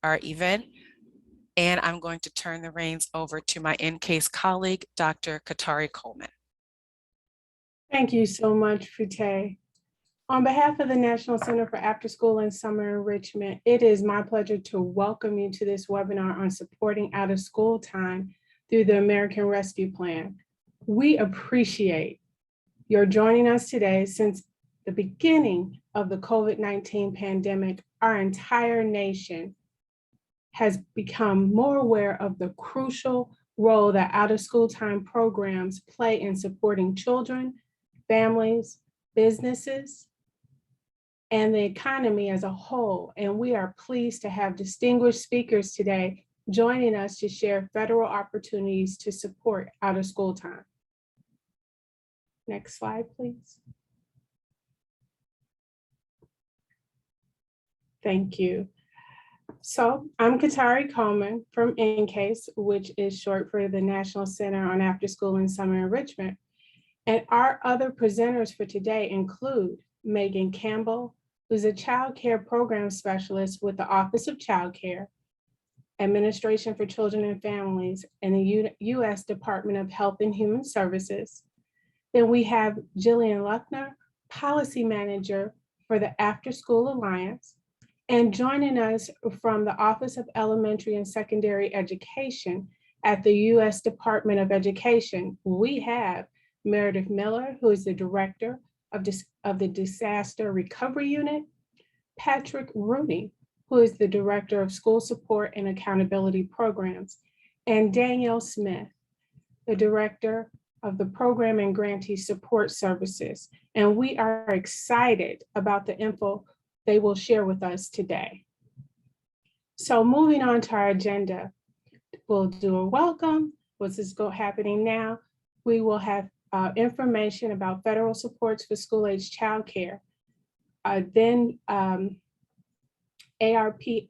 our event. And I'm going to turn the reins over to my Incase colleague, Dr. Katari Coleman. Thank you so much, Fute. On behalf of the National Center for After-School and Summer Enrichment, it is my pleasure to welcome you to this webinar on supporting out-of-school time through the American Rescue Plan. We appreciate your joining us today. Since the beginning of the COVID-19 pandemic, our entire nation has become more aware of the crucial role that out-of-school time programs play in supporting children, families, businesses, and the economy as a whole. And we are pleased to have distinguished speakers today joining us to share federal opportunities to support out-of-school time. Next slide, please. Thank you. So I'm Katari Coleman from Incase, which is short for the National Center on After-School and Summer Enrichment. And our other presenters for today include Megan Campbell, who's a child care program specialist with the Office of Child Care, Administration for Children and Families, and the U.S. Department of Health and Human Services. Then we have Jillian Luckner, Policy Manager for the Afterschool Alliance. And joining us from the Office of Elementary and Secondary Education at the U.S. Department of Education, we have Meredith Miller, who is the Director of the Disaster Recovery Unit, Patrick Rooney, who is the Director of School Support and Accountability Programs, and Danielle Smith, the Director of the Program and Grantee Support Services. And we are excited about the info they will share with us today. So moving on to our agenda, we'll do a welcome. What's happening now? We will have information about federal supports for school-age childcare. Then ARP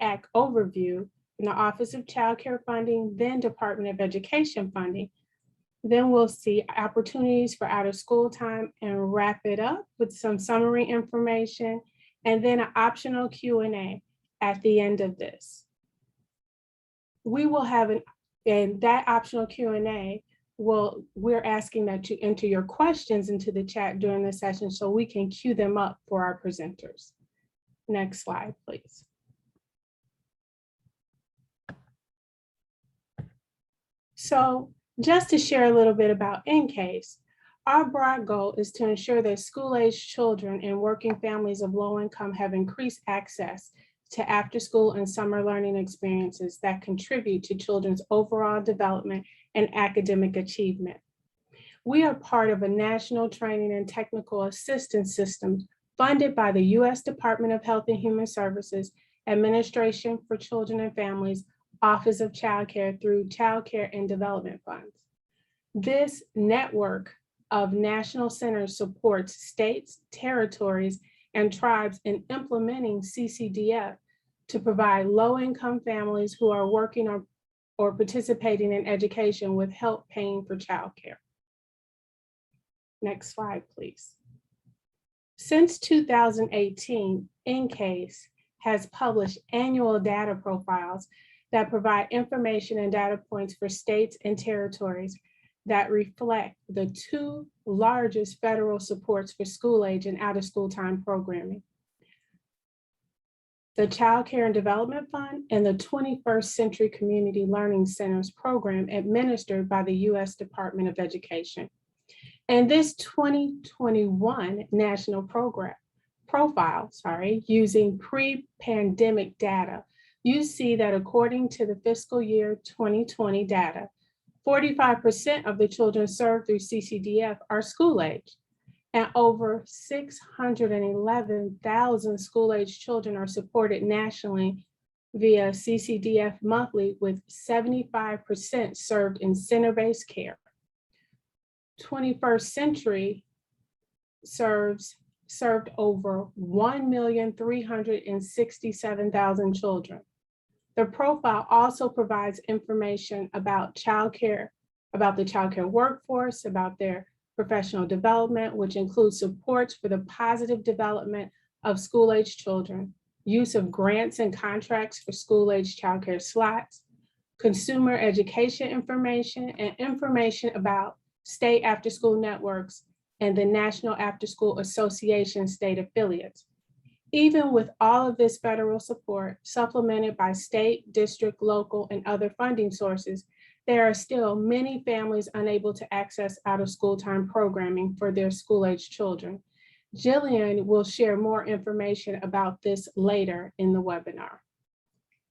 Act overview in the Office of Child Care Funding, then Department of Education funding. Then we'll see opportunities for out-of-school time and wrap it up with some summary information, and then an optional Q&A at the end of this. We will have that optional Q&A, we're asking that you enter your questions into the chat during the session so we can queue them up for our presenters. Next slide, please. So just to share a little bit about Incase, our broad goal is to ensure that school-aged children and working families of low income have increased access to after-school and summer learning experiences that contribute to children's overall development and academic achievement. We are part of a national training and technical assistance system funded by the U.S. Department of Health and Human Services, Administration for Children and Families, Office of Child Care through Child Care and Development Funds. This network of national centers supports states, territories, and tribes in implementing CCDF to provide low-income families who are working or participating in education with help paying for childcare. Next slide, please. Since 2018, Incase has published annual data profiles that provide information and data points for states and territories that reflect the two largest federal supports for school-age and out-of-school time programming: the Child Care and Development Fund and the 21st Century Community Learning Centers program administered by the U.S. Department of Education. And this 2021 national profile, using pre-pandemic data, you see that according to the fiscal year 2020 data, 45% of the children served through CCDF are school age, and over 611,000 school-age children are supported nationally via CCDF monthly, with 75% served in center-based care. 21st Century served over 1,367,000 children. The profile also provides information about childcare, about the childcare workforce, about their professional development, which includes supports for the positive development of school-age children, use of grants and contracts for school-age childcare slots, consumer education information, and information about State Afterschool Networks and the National Afterschool Association state affiliates. Even with all of this federal support, supplemented by state, district, local, and other funding sources, there are still many families unable to access out-of-school time programming for their school-age children. Jillian will share more information about this later in the webinar.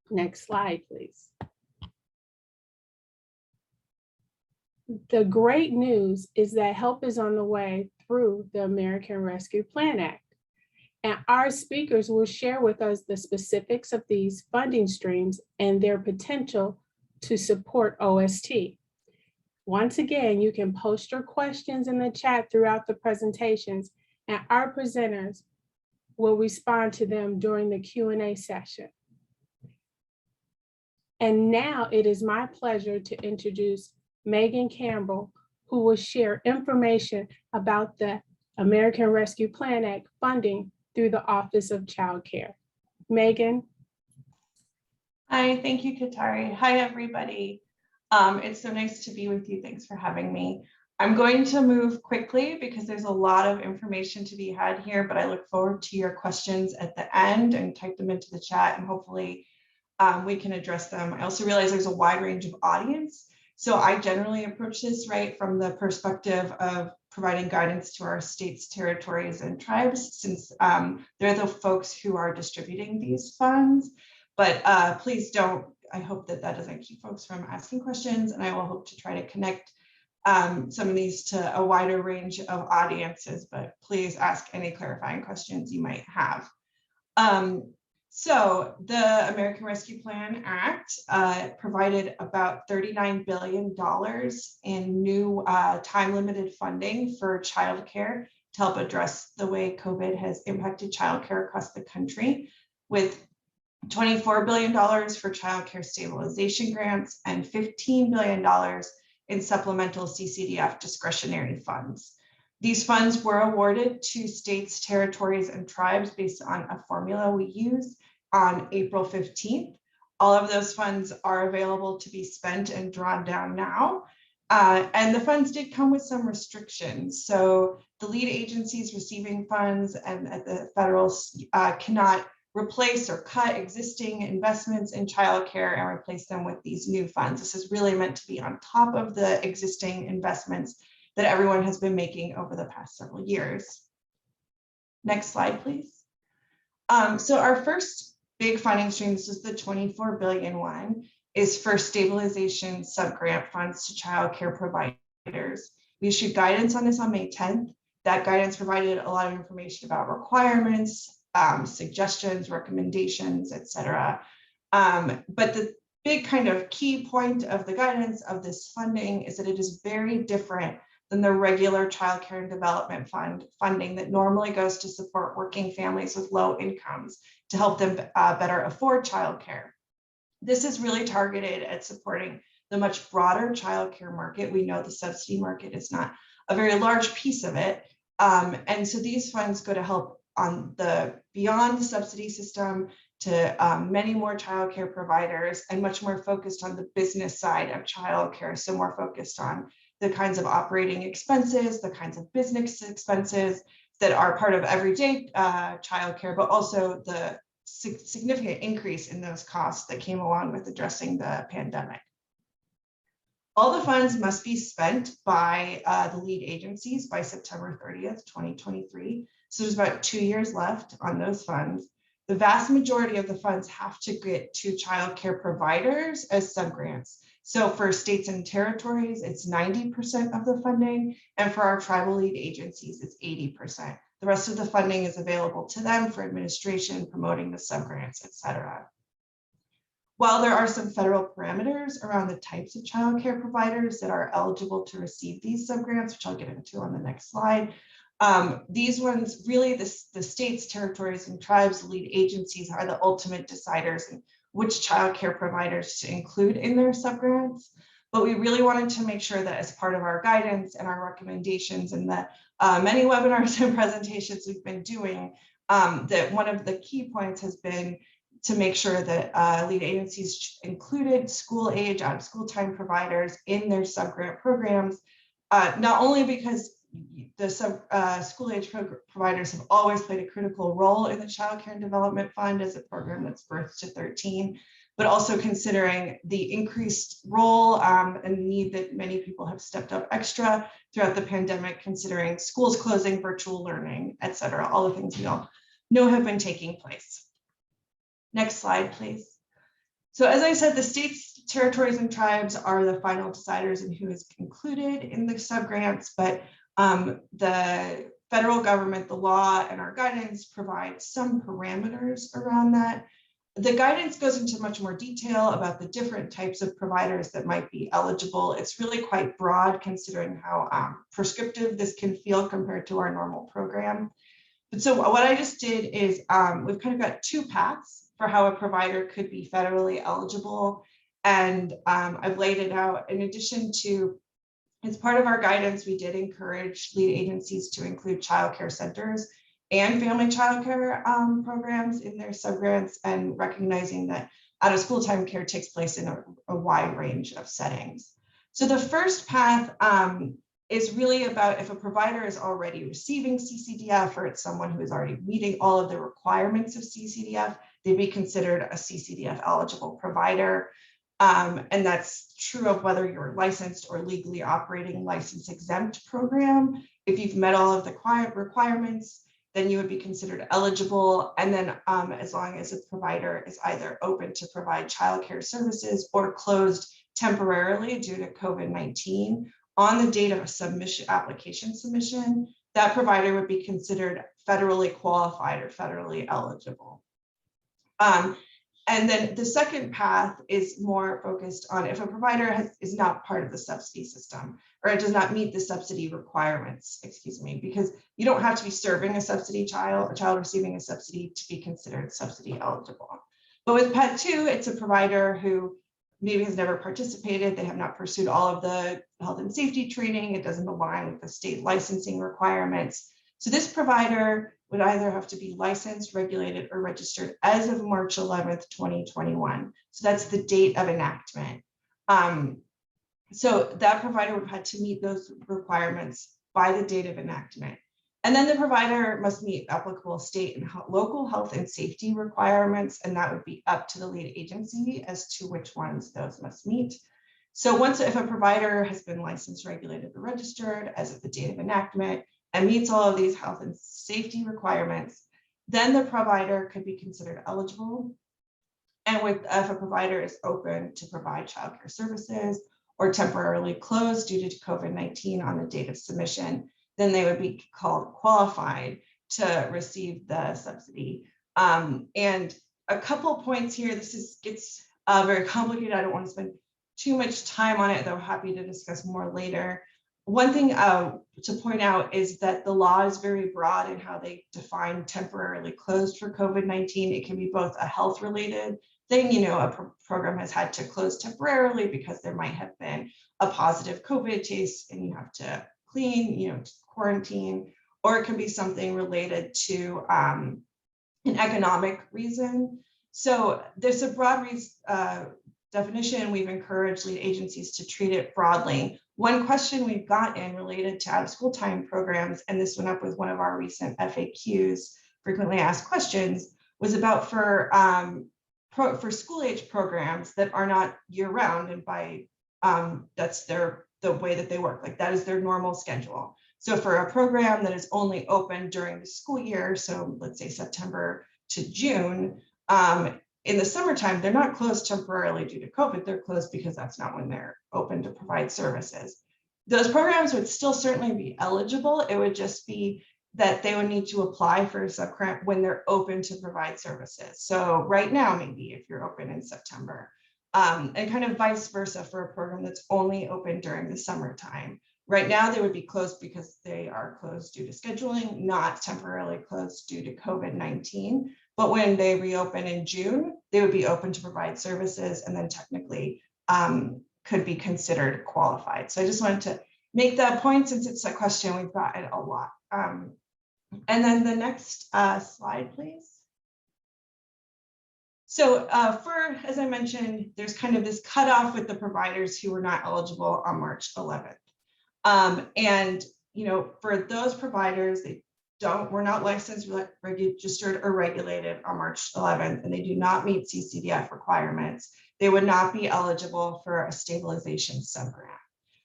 Next slide, please. The great news is that help is on the way through the American Rescue Plan Act. And our speakers will share with us the specifics of these funding streams and their potential to support OST. Once again, you can post your questions in the chat throughout the presentations, and our presenters will respond to them during the Q&A session. And now it is my pleasure to introduce Megan Campbell, who will share information about the American Rescue Plan Act funding through the Office of Child Care. Megan. Hi, thank you, Katari. Hi, everybody. It's so nice to be with you. Thanks for having me. I'm going to move quickly because there's a lot of information to be had here, but I look forward to your questions at the end and type them into the chat, and hopefully we can address them. I also realize there's a wide range of audience. So I generally approach this right from the perspective of providing guidance to our states, territories, and tribes, since they're the folks who are distributing these funds. But please don't, I hope that that doesn't keep folks from asking questions, and I will hope to try to connect some of these to a wider range of audiences, but please ask any clarifying questions you might have. So the American Rescue Plan Act provided about $39 billion in new time-limited funding for childcare to help address the way COVID has impacted childcare across the country, with $24 billion for childcare stabilization grants and $15 billion in supplemental CCDF discretionary funds. These funds were awarded to states, territories, and tribes based on a formula we use on April 15th. All of those funds are available to be spent and drawn down now. And the funds did come with some restrictions. So the lead agencies receiving funds and at the federal cannot replace or cut existing investments in childcare and replace them with these new funds. This is really meant to be on top of the existing investments that everyone has been making over the past several years. Next slide, please. So our first big funding stream, this is the $24 billion one, is for stabilization subgrant funds to child care providers. We issued guidance on this on May 10th. That guidance provided a lot of information about requirements, suggestions, recommendations, etc. But the big kind of key point of the guidance of this funding is that it is very different than the regular child care and development fund funding that normally goes to support working families with low incomes to help them better afford child care. This is really targeted at supporting the much broader child care market. We know the subsidy market is not a very large piece of it. And so these funds go to help on the beyond the subsidy system to many more child care providers, and much more focused on the business side of child care. So more focused on the kinds of operating expenses, the kinds of business expenses that are part of everyday child care, but also the significant increase in those costs that came along with addressing the pandemic. All the funds must be spent by the lead agencies by September 30th, 2023. So there's about 2 years left on those funds. The vast majority of the funds have to get to child care providers as subgrants. So for states and territories, it's 90% of the funding, and for our tribal lead agencies, it's 80%. The rest of the funding is available to them for administration, promoting the subgrants, etc. While there are some federal parameters around the types of child care providers that are eligible to receive these subgrants, which I'll get into on the next slide, these ones, really the states, territories, and tribes lead agencies are the ultimate deciders in which child care providers to include in their subgrants. But we really wanted to make sure that as part of our guidance and our recommendations and the many webinars and presentations we've been doing, that one of the key points has been to make sure that lead agencies included school age, out of school time providers in their subgrant programs, not only because the school age providers have always played a critical role in the Child Care and Development Fund as a program that's birth to 13, but also considering the increased role and need that many people have stepped up extra throughout the pandemic, considering schools closing, virtual learning, et cetera, all the things we all know have been taking place. Next slide, please. So as I said, the states, territories, and tribes are the final deciders in who is included in the subgrants, but the federal government, the law, and our guidance provide some parameters around that. The guidance goes into much more detail about the different types of providers that might be eligible. It's really quite broad considering how prescriptive this can feel compared to our normal program. But so what I just did is we've kind of got two paths for how a provider could be federally eligible. And I've laid it out in addition to, as part of our guidance, we did encourage lead agencies to include childcare centers and family childcare programs in their subgrants, and recognizing that out of school time care takes place in a wide range of settings. So the first path is really about if a provider is already receiving CCDF, or it's someone who is already meeting all of the requirements of CCDF, they'd be considered a CCDF eligible provider. And that's true of whether you're licensed or legally operating license exempt program. If you've met all of the requirements, then you would be considered eligible. And then as long as a provider is either open to provide childcare services or closed temporarily due to COVID-19 on the date of a submission, application submission, that provider would be considered federally qualified or federally eligible. And then the second path is more focused on if a provider is not part of the subsidy system, or it does not meet the subsidy requirements, because you don't have to be serving a subsidy child, a child receiving a subsidy, to be considered subsidy eligible. But with PAT 2, it's a provider who maybe has never participated, they have not pursued all of the health and safety training, it doesn't align with the state licensing requirements. So this provider would either have to be licensed, regulated, or registered as of March 11th, 2021. So that's the date of enactment. So that provider would have had to meet those requirements by the date of enactment. And then the provider must meet applicable state and local health and safety requirements, and that would be up to the lead agency as to which ones those must meet. So if a provider has been licensed, regulated, or registered as of the date of enactment, and meets all of these health and safety requirements, then the provider could be considered eligible. And if a provider is open to provide childcare services or temporarily closed due to COVID-19 on the date of submission, then they would be called qualified to receive the subsidy. And a couple points here, this gets very complicated. I don't want to spend too much time on it, though happy to discuss more later. One thing to point out is that the law is very broad in how they define temporarily closed for COVID-19. It can be both a health-related thing, a program has had to close temporarily because there might have been a positive COVID case and you have to clean, quarantine, or it can be something related to an economic reason. So there's a broad definition. We've encouraged lead agencies to treat it broadly. One question we've gotten related to out of school time programs, and this went up with one of our recent FAQs, frequently asked questions, was about for school age programs that are not year round, and by that's the way that they work, like that is their normal schedule. So for a program that is only open during the school year, so let's say September to June, in the summertime, they're not closed temporarily due to COVID, they're closed because that's not when they're open to provide services. Those programs would still certainly be eligible. It would just be that they would need to apply for a subgrant when they're open to provide services. So right now, maybe if you're open in September, and kind of vice versa for a program that's only open during the summertime. Right now, they would be closed because they are closed due to scheduling, not temporarily closed due to COVID-19. But when they reopen in June, they would be open to provide services and then technically could be considered qualified. So I just wanted to make that point since it's a question we've gotten a lot. And then the next slide, please. So as I mentioned, there's kind of this cutoff with the providers who were not eligible on March 11th. And, for those providers, were not licensed, registered, or regulated on March 11th, and they do not meet CCDF requirements. They would not be eligible for a stabilization subgrant.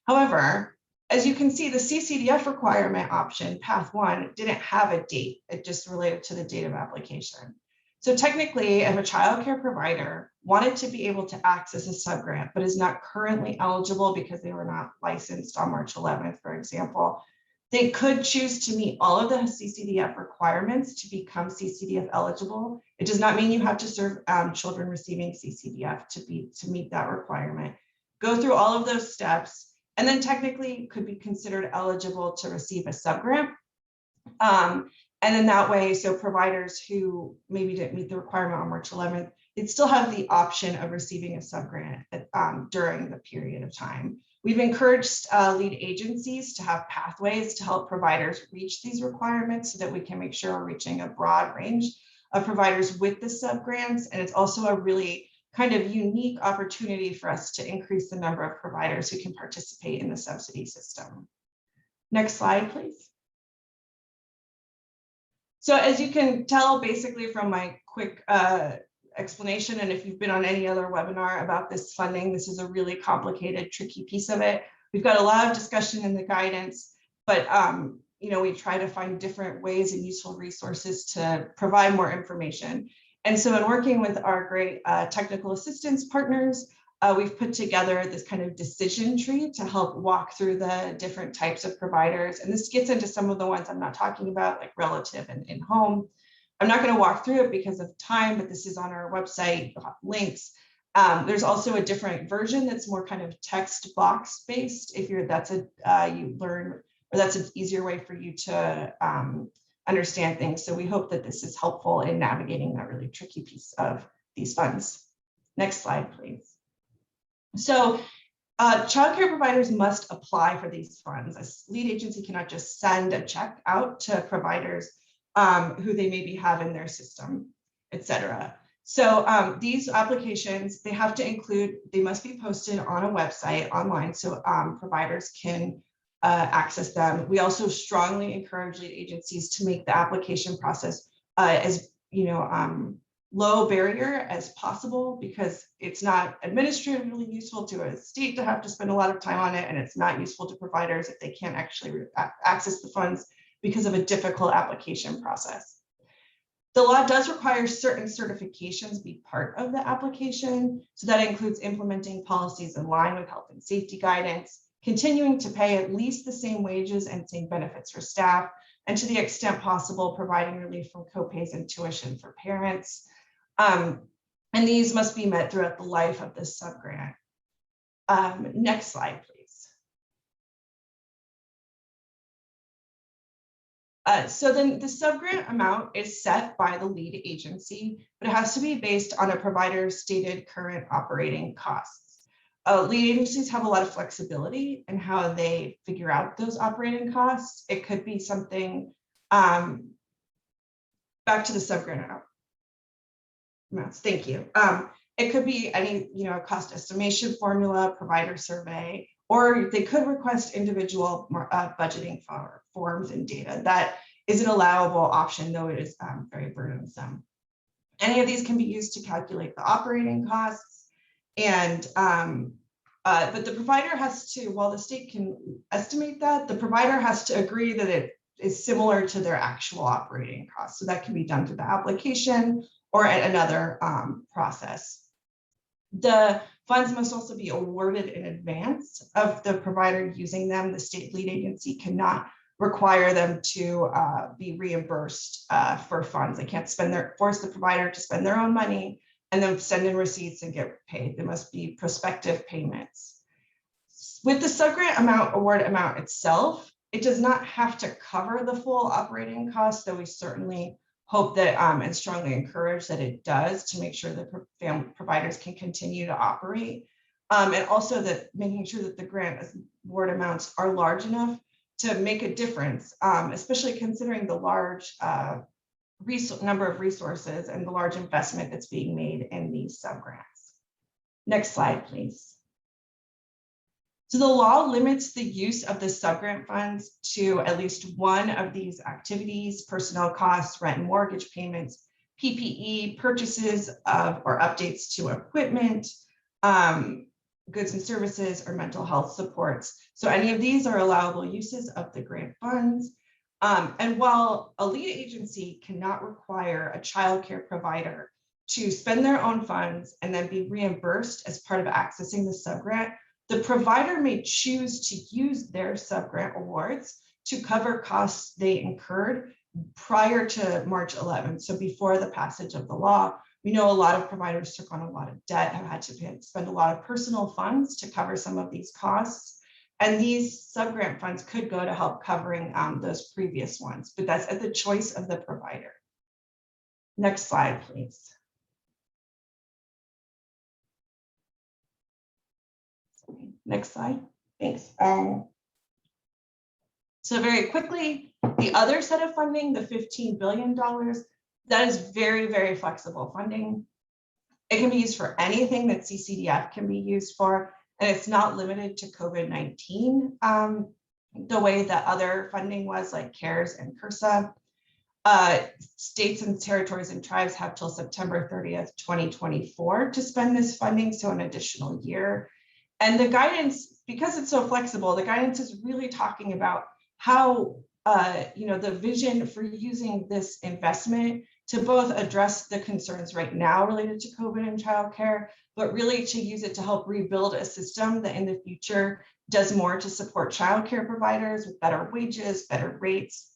However, as you can see, the CCDF requirement option, path 1, didn't have a date. It just related to the date of application. So technically, if a childcare provider wanted to be able to access a subgrant, but is not currently eligible because they were not licensed on March 11th, for example, they could choose to meet all of the CCDF requirements to become CCDF eligible. It does not mean you have to serve children receiving CCDF to meet that requirement. Go through all of those steps, and then technically could be considered eligible to receive a subgrant. And in that way, so providers who maybe didn't meet the requirement on March 11th, they'd still have the option of receiving a subgrant during the period of time. We've encouraged lead agencies to have pathways to help providers reach these requirements so that we can make sure we're reaching a broad range of providers with the subgrants. And it's also a really kind of unique opportunity for us to increase the number of providers who can participate in the subsidy system. Next slide, please. So as you can tell, basically from my quick explanation, and if you've been on any other webinar about this funding, this is a really complicated, tricky piece of it. We've got a lot of discussion in the guidance, but we try to find different ways and useful resources to provide more information. And so in working with our great technical assistance partners, we've put together this kind of decision tree to help walk through the different types of providers. And this gets into some of the ones I'm not talking about, like relative and in-home. I'm not going to walk through it because of time, but this is on our website. You'll have links. There's also a different version that's more kind of text box based. If that's an easier way for you to understand things. So we hope that this is helpful in navigating that really tricky piece of these funds. Next slide, please. So childcare providers must apply for these funds. A lead agency cannot just send a check out to providers who they maybe have in their system, et cetera. So these applications, they must be posted on a website online so providers can access them. We also strongly encourage lead agencies to make the application process as low barrier as possible, because it's not administratively useful to a state to have to spend a lot of time on it, and it's not useful to providers if they can't actually access the funds because of a difficult application process. The law does require certain certifications be part of the application, so that includes implementing policies in line with health and safety guidance, continuing to pay at least the same wages and same benefits for staff, and to the extent possible, providing relief from copays and tuition for parents. And these must be met throughout the life of this subgrant. Next slide, please. So then the subgrant amount is set by the lead agency, but it has to be based on a provider's stated current operating costs. Lead agencies have a lot of flexibility in how they figure out those operating costs. It could be something, back to the subgrant amount. Thank you. It could be any, cost estimation formula, provider survey, or they could request individual budgeting forms and data. That is an allowable option, though it is very burdensome. Any of these can be used to calculate the operating costs, and but the provider has to, while the state can estimate that, the provider has to agree that it is similar to their actual operating costs. So that can be done through the application or at another process. The funds must also be awarded in advance of the provider using them. The state lead agency cannot require them to be reimbursed for funds. They can't force the provider to spend their own money and then send in receipts and get paid. There must be prospective payments. With the subgrant award amount itself, it does not have to cover the full operating costs, though we certainly hope that and strongly encourage that it does, to make sure that providers can continue to operate. And also that making sure that the grant award amounts are large enough to make a difference, especially considering the large number of resources and the large investment that's being made in these subgrants. Next slide, please. So the law limits the use of the subgrant funds to at least one of these activities: personnel costs, rent and mortgage payments, PPE, purchases of or updates to equipment, goods and services, or mental health supports. So any of these are allowable uses of the grant funds. And while a lead agency cannot require a childcare provider to spend their own funds and then be reimbursed as part of accessing the subgrant, the provider may choose to use their subgrant awards to cover costs they incurred prior to March 11th, so before the passage of the law. We know a lot of providers took on a lot of debt, have had to spend a lot of personal funds to cover some of these costs. And these subgrant funds could go to help covering those previous ones, but that's at the choice of the provider. Next slide, please. Next slide, thanks. So very quickly, the other set of funding, the $15 billion, that is very, very flexible funding. It can be used for anything that CCDF can be used for, and it's not limited to COVID-19 the way that other funding was, like CARES and CRSA. States and territories and tribes have till September 30th, 2024 to spend this funding, so an additional year. And the guidance, because it's so flexible, the guidance is really talking about how the vision for using this investment to both address the concerns right now related to COVID and childcare, but really to use it to help rebuild a system that in the future does more to support childcare providers with better wages, better rates,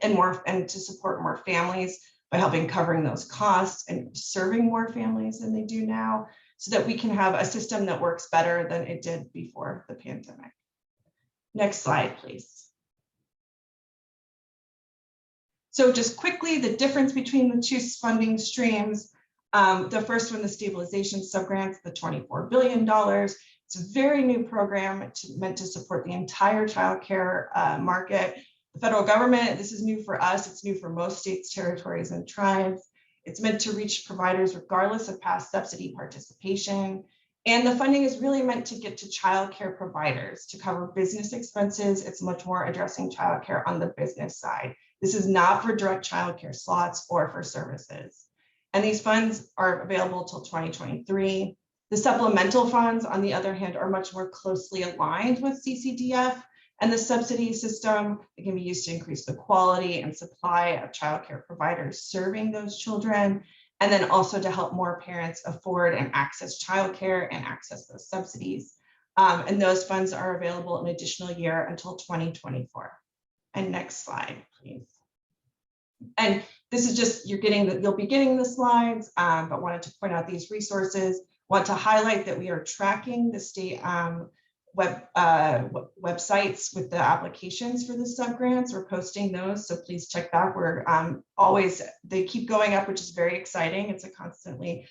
and to support more families by helping covering those costs and serving more families than they do now, so that we can have a system that works better than it did before the pandemic. Next slide, please. So just quickly, the difference between the two funding streams. The first one, the stabilization subgrants, the $24 billion. It's a very new program meant to support the entire childcare market. The federal government, this is new for us. It's new for most states, territories, and tribes. It's meant to reach providers regardless of past subsidy participation. And the funding is really meant to get to childcare providers to cover business expenses. It's much more addressing childcare on the business side. This is not for direct childcare slots or for services. And these funds are available till 2023. The supplemental funds, on the other hand, are much more closely aligned with CCDF and the subsidy system. It can be used to increase the quality and supply of childcare providers serving those children, and then also to help more parents afford and access childcare and access those subsidies. And those funds are available an additional year until 2024. And next slide, please. And this is just, you'll be getting the slides, but wanted to point out these resources. Want to highlight that we are tracking the state websites with the applications for the subgrants. We're posting those, so please check that. We're they keep going up, which is very exciting. It's a constantly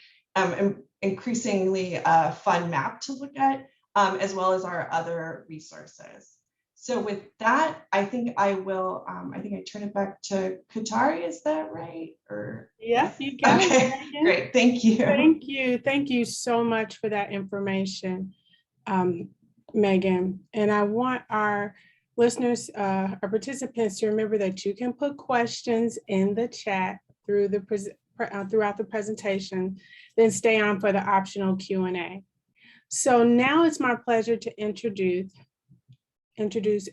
increasingly fun map to look at, as well as our other resources. So with that, I think I will, I turn it back to Katari, is that right? Or yes, you got okay, it. great, thank you. Thank you. Thank you so much for that information, Megan. And I want our listeners, our participants to remember that you can put questions in the chat throughout the presentation, then stay on for the optional Q&A. So now it's my pleasure to introduce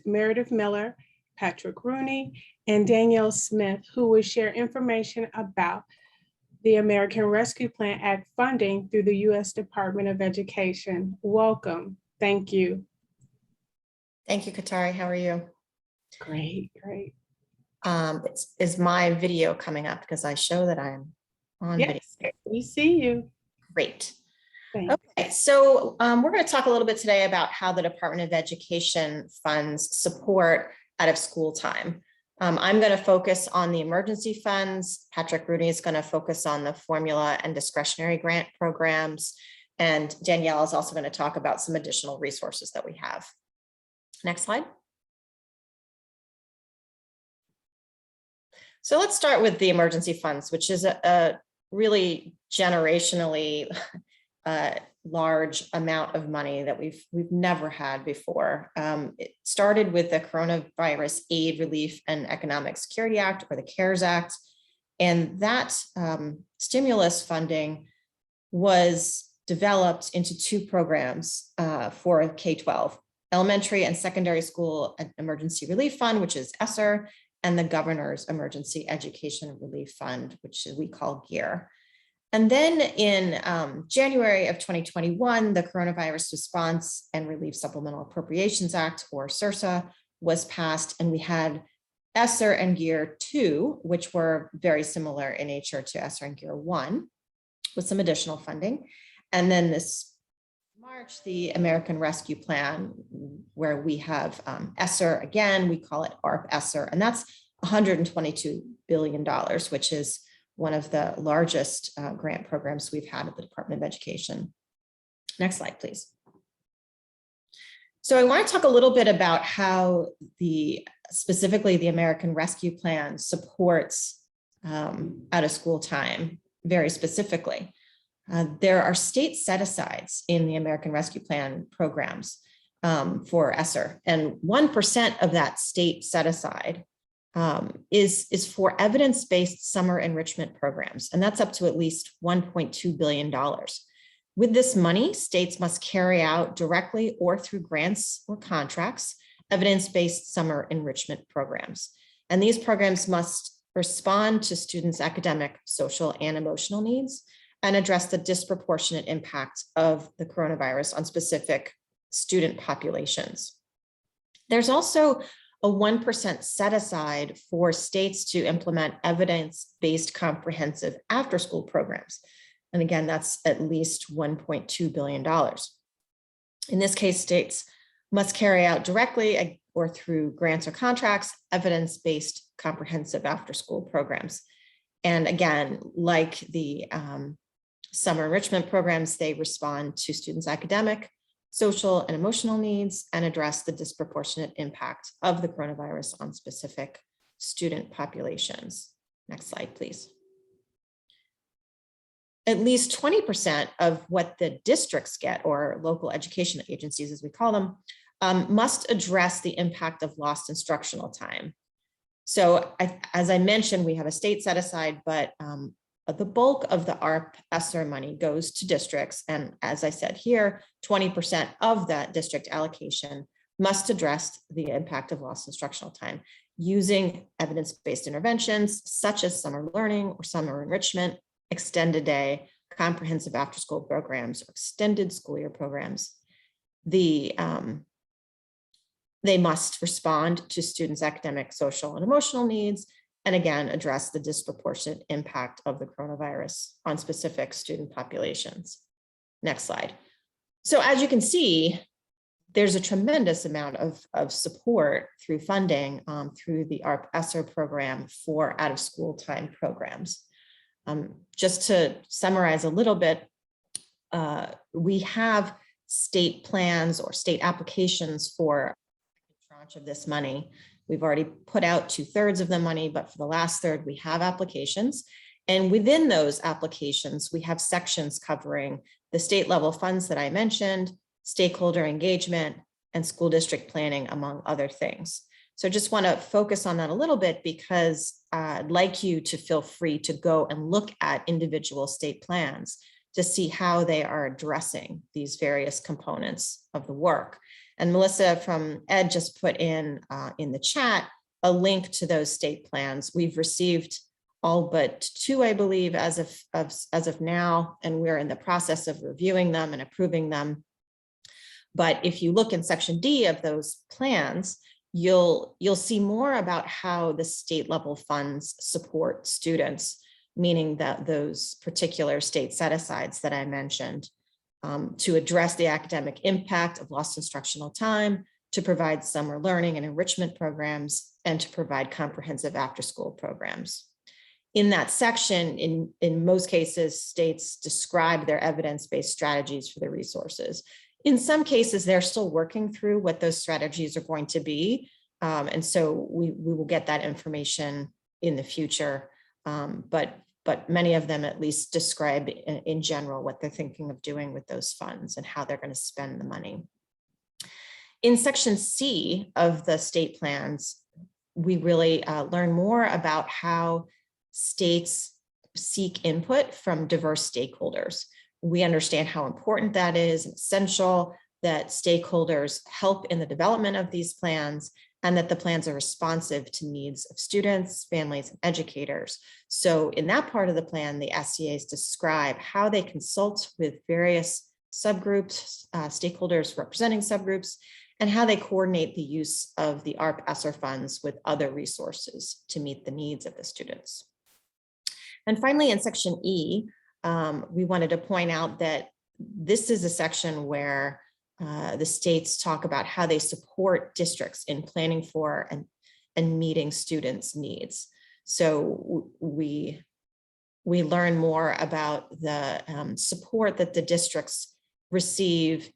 Meredith Miller, Patrick Rooney, and Danielle Smith, who will share information about the American Rescue Plan Act funding through the U.S. Department of Education. Welcome. Thank you. Thank you, Katari. How are you? Great, great. Is my video coming up? Because I show that I'm on Yes, video. we see you. Great. Thanks. Okay, so we're going to talk a little bit today about how the Department of Education funds support out of school time. I'm going to focus on the emergency funds. Patrick Rooney is going to focus on the formula and discretionary grant programs. And Danielle is also going to talk about some additional resources that we have. Next slide. So let's start with the emergency funds, which is a really generationally large amount of money that we've never had before. It started with the Coronavirus Aid, Relief, and Economic Security Act, or the CARES Act. And that stimulus funding was developed into two programs for K-12, Elementary and Secondary School Emergency Relief Fund, which is ESSER, and the Governor's Emergency Education Relief Fund, which we call GEAR. And then in January of 2021, the Coronavirus Response and Relief Supplemental Appropriations Act, or CRSA, was passed, and we had ESSER and GEAR 2, which were very similar in nature to ESSER and GEAR 1, with some additional funding. And then this March, the American Rescue Plan, where we have ESSER, again, we call it ARP ESSER, and that's $122 billion, which is one of the largest grant programs we've had at the Department of Education. Next slide, please. So I want to talk a little bit about how specifically the American Rescue Plan supports out of school time very specifically. There are state set-asides in the American Rescue Plan programs for ESSER, and 1% of that state set-aside is for evidence-based summer enrichment programs, and that's up to at least $1.2 billion. With this money, states must carry out directly or through grants or contracts evidence-based summer enrichment programs. And these programs must respond to students' academic, social, and emotional needs and address the disproportionate impact of the coronavirus on specific student populations. There's also a 1% set aside for states to implement evidence-based comprehensive after-school programs. And again, that's at least $1.2 billion. In this case, states must carry out directly or through grants or contracts, evidence-based comprehensive after-school programs. And again, like the summer enrichment programs, they respond to students' academic, social, and emotional needs and address the disproportionate impact of the coronavirus on specific student populations. Next slide, please. At least 20% of what the districts get, or local education agencies as we call them, must address the impact of lost instructional time. So as I mentioned, we have a state set aside, but the bulk of the ARP ESSER money goes to districts. And as I said here, 20% of that district allocation must address the impact of lost instructional time using evidence-based interventions such as summer learning or summer enrichment, extended day, comprehensive after-school programs, or extended school year programs. They must respond to students' academic, social, and emotional needs, and again, address the disproportionate impact of the coronavirus on specific student populations. Next slide. So as you can see, there's a tremendous amount of support through funding through the ARP ESSER program for out-of-school time programs. Just to summarize a little bit, we have state plans or state applications for a tranche of this money. We've already put out 2/3 of the money, but for the last third, we have applications. And within those applications, we have sections covering the state level funds that I mentioned, stakeholder engagement, and school district planning, among other things. So just want to focus on that a little bit because I'd like you to feel free to go and look at individual state plans to see how they are addressing these various components of the work. And Melissa from Ed just put in the chat a link to those state plans. We've received all but 2, I believe, as of now, and we're in the process of reviewing them and approving them. But if you look in section D of those plans, you'll see more about how the state level funds support students, meaning that those particular state set-asides that I mentioned, to address the academic impact of lost instructional time, to provide summer learning and enrichment programs, and to provide comprehensive after-school programs. In that section, in most cases, states describe their evidence-based strategies for the resources. In some cases, they're still working through what those strategies are going to be. And so we will get that information in the future, but many of them at least describe in general what they're thinking of doing with those funds and how they're going to spend the money. In section C of the state plans, we really learn more about how states seek input from diverse stakeholders. We understand how important that is, essential that stakeholders help in the development of these plans, and that the plans are responsive to needs of students, families, and educators. So in that part of the plan, the SEAs describe how they consult with various subgroups, stakeholders representing subgroups, and how they coordinate the use of the ARP ESSER funds with other resources to meet the needs of the students. And finally, in section E, we wanted to point out that this is a section where the states talk about how they support districts in planning for and meeting students' needs. So we learn more about the support that the districts receive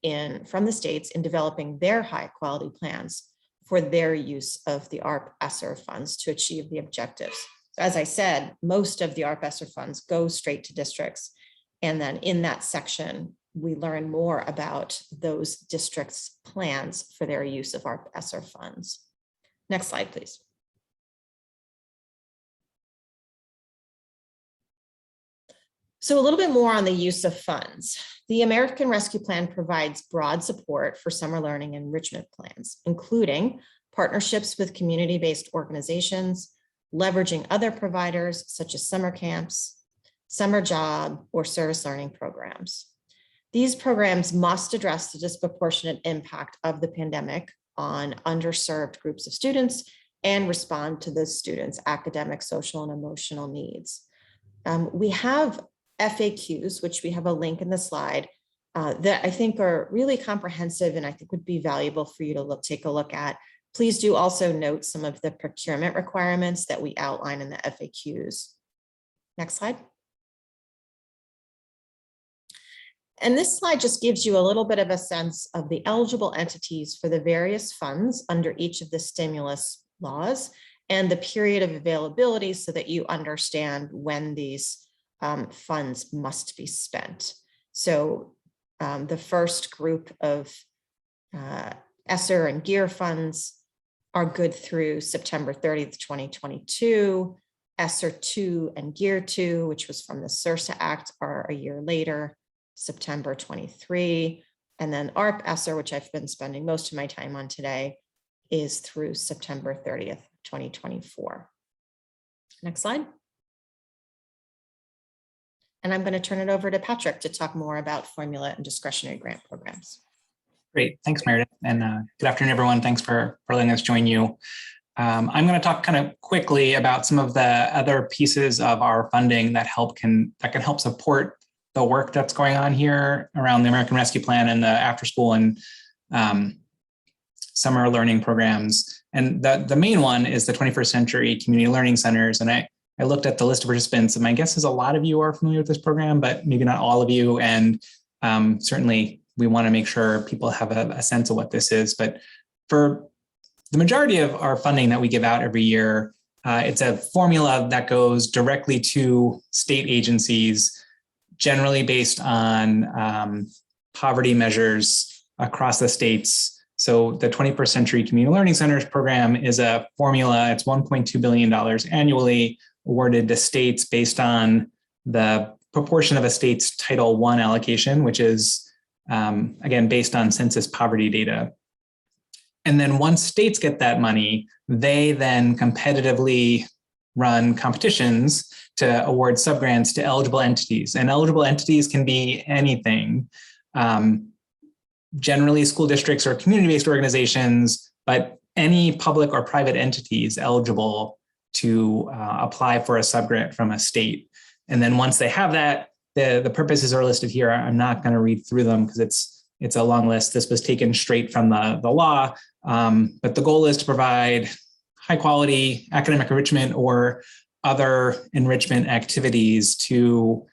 from the states in developing their high quality plans for their use of the ARP ESSER funds to achieve the objectives. So as I said, most of the ARP ESSER funds go straight to districts. And then in that section, we learn more about those districts' plans for their use of ARP ESSER funds. Next slide, please. So a little bit more on the use of funds. The American Rescue Plan provides broad support for summer learning and enrichment plans, including partnerships with community-based organizations, leveraging other providers such as summer camps, summer job, or service learning programs. These programs must address the disproportionate impact of the pandemic on underserved groups of students and respond to those students' academic, social, and emotional needs. We have FAQs, which we have a link in the slide, that I think are really comprehensive and I think would be valuable for you to take a look at. Please do also note some of the procurement requirements that we outline in the FAQs. Next slide. And this slide just gives you a little bit of a sense of the eligible entities for the various funds under each of the stimulus laws and the period of availability so that you understand when these funds must be spent. So the first group of ESSER and GEAR funds are good through September 30th, 2022. ESSER 2 and GEAR 2, which was from the CSRSA Act, are a year later, September 23. And then ARP ESSER, which I've been spending most of my time on today, is through September 30th, 2024. Next slide. And I'm going to turn it over to Patrick to talk more about formula and discretionary grant programs. Great, thanks, Meredith. And good afternoon, everyone. Thanks for letting us join you. I'm going to talk kind of quickly about some of the other pieces of our funding that can help support the work that's going on here around the American Rescue Plan and the after school and summer learning programs. And the main one is the 21st Century Community Learning Centers. And I looked at the list of participants, and my guess is a lot of you are familiar with this program, but maybe not all of you. And certainly we want to make sure people have a sense of what this is. But for the majority of our funding that we give out every year, it's a formula that goes directly to state agencies, generally based on poverty measures across the states. So the 21st Century Community Learning Centers program is a formula. It's $1.2 billion annually awarded to states based on the proportion of a state's Title I allocation, which is, again, based on census poverty data. And then once states get that money, they then competitively run competitions to award subgrants to eligible entities. And eligible entities can be anything. Generally school districts or community-based organizations, but any public or private entity is eligible to apply for a subgrant from a state. And then once they have that, the purposes are listed here. I'm not going to read through them because it's a long list. This was taken straight from the law, but the goal is to provide high quality academic enrichment or other enrichment activities to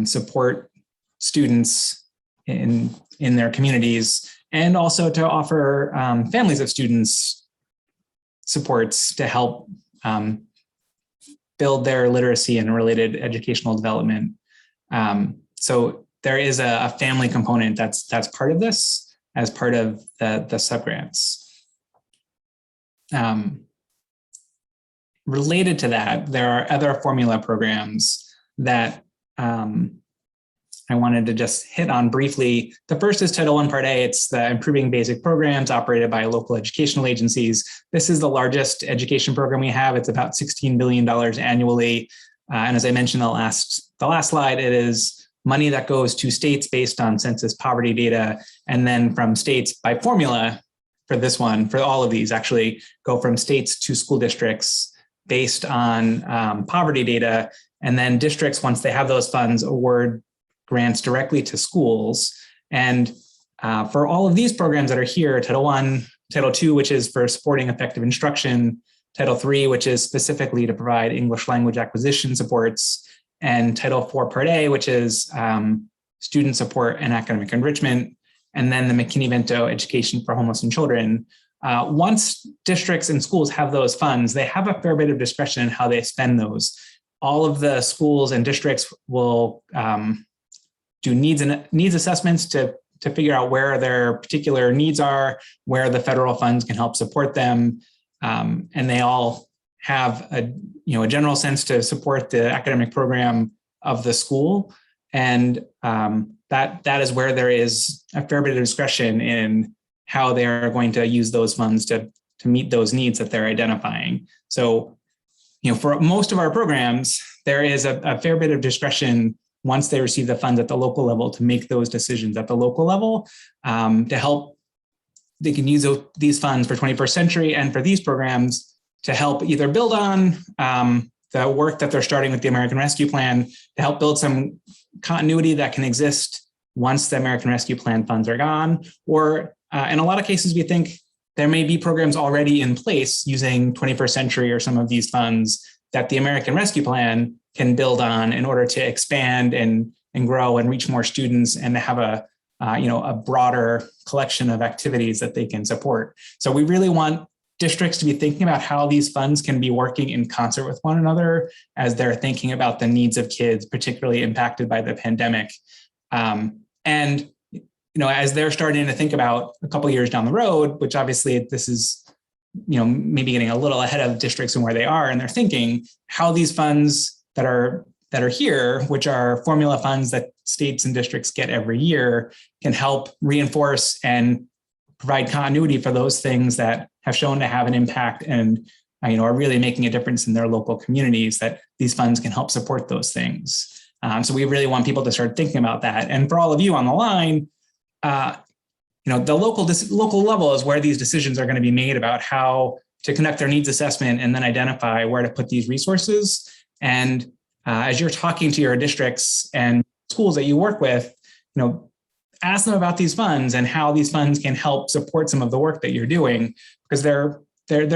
support students in their communities, and also to offer families of students supports to help build their literacy and related educational development. So there is a family component that's part of this as part of the subgrants. Related to that, there are other formula programs that I wanted to just hit on briefly. The first is Title I Part A. It's the Improving Basic Programs operated by local educational agencies. This is the largest education program we have. It's about $16 billion annually. And as I mentioned the last slide, it is money that goes to states based on census poverty data, and then from states by formula for this one, for all of these actually go from states to school districts based on poverty data. And then districts, once they have those funds, award grants directly to schools. And for all of these programs that are here, Title I, Title II, which is for supporting effective instruction, Title III, which is specifically to provide English language acquisition supports, and Title IV Part A, which is student support and academic enrichment, and then the McKinney-Vento Education for Homeless and Children. Once districts and schools have those funds, they have a fair bit of discretion in how they spend those. All of the schools and districts will do needs assessments to figure out where their particular needs are, where the federal funds can help support them, and they all have a general sense to support the academic program of the school, and that is where there is a fair bit of discretion in how they are going to use those funds to meet those needs that they're identifying. So, for most of our programs, there is a fair bit of discretion once they receive the funds at the local level to make those decisions at the local level to help. They can use these funds for 21st century and for these programs to help either build on the work that they're starting with the American Rescue Plan, to help build some continuity that can exist once the American Rescue Plan funds are gone. Or in a lot of cases, we think there may be programs already in place using 21st century or some of these funds that the American Rescue Plan can build on in order to expand and grow and reach more students and to have a broader collection of activities that they can support. So we really want districts to be thinking about how these funds can be working in concert with one another as they're thinking about the needs of kids, particularly impacted by the pandemic. And as they're starting to think about a couple of years down the road, which obviously this is, maybe getting a little ahead of districts and where they are, and they're thinking how these funds that are here, which are formula funds that states and districts get every year, can help reinforce and provide continuity for those things that have shown to have an impact and are really making a difference in their local communities, that these funds can help support those things. So we really want people to start thinking about that. And for all of you on the line, the local level is where these decisions are going to be made about how to conduct their needs assessment and then identify where to put these resources. And as you're talking to your districts and schools that you work with, ask them about these funds and how these funds can help support some of the work that you're doing, because there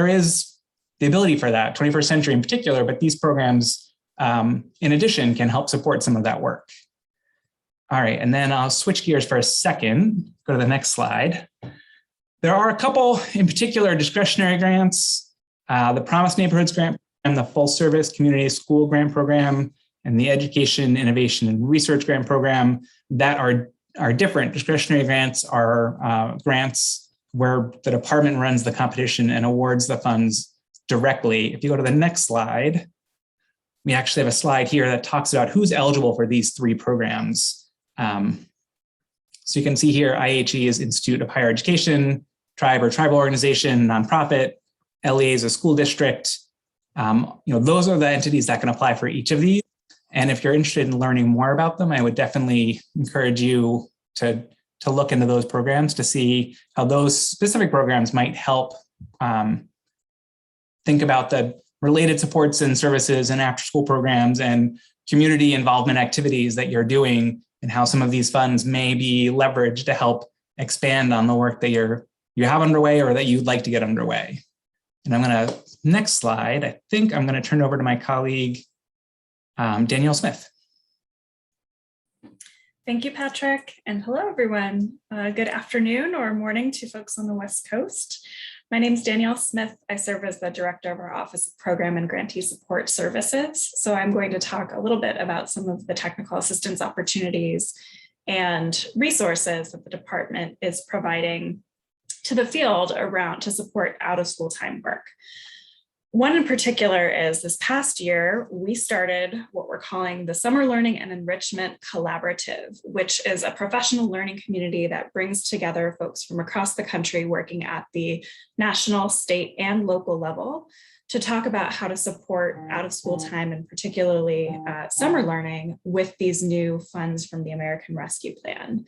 is the ability for that, 21st century in particular, but these programs, in addition, can help support some of that work. All right, and then I'll switch gears for a second, go to the next slide. There are a couple in particular discretionary grants, the Promise Neighborhoods Grant and the Full Service Community School Grant Program and the Education, Innovation, and Research Grant Program that are different. Discretionary grants are grants where the department runs the competition and awards the funds directly. If you go to the next slide, we actually have a slide here that talks about who's eligible for these three programs. So you can see here, IHE is Institute of Higher Education, tribe or tribal organization, nonprofit, LEA is a school district. Those are the entities that can apply for each of these. And if you're interested in learning more about them, I would definitely encourage you to look into those programs to see how those specific programs might help think about the related supports and services and after-school programs and community involvement activities that you're doing, and how some of these funds may be leveraged to help expand on the work that you have underway or that you'd like to get underway. And next slide, I think I'm going to turn over to my colleague, Danielle Smith. Thank you, Patrick, and hello, everyone. Good afternoon or morning to folks on the West Coast. My name is Danielle Smith. I serve as the director of our Office of Program and Grantee Support Services. So I'm going to talk a little bit about some of the technical assistance opportunities and resources that the department is providing to the field around to support out of school time work. One in particular is this past year, we started what we're calling the Summer Learning and Enrichment Collaborative, which is a professional learning community that brings together folks from across the country working at the national, state, and local level to talk about how to support out of school time and particularly summer learning with these new funds from the American Rescue Plan.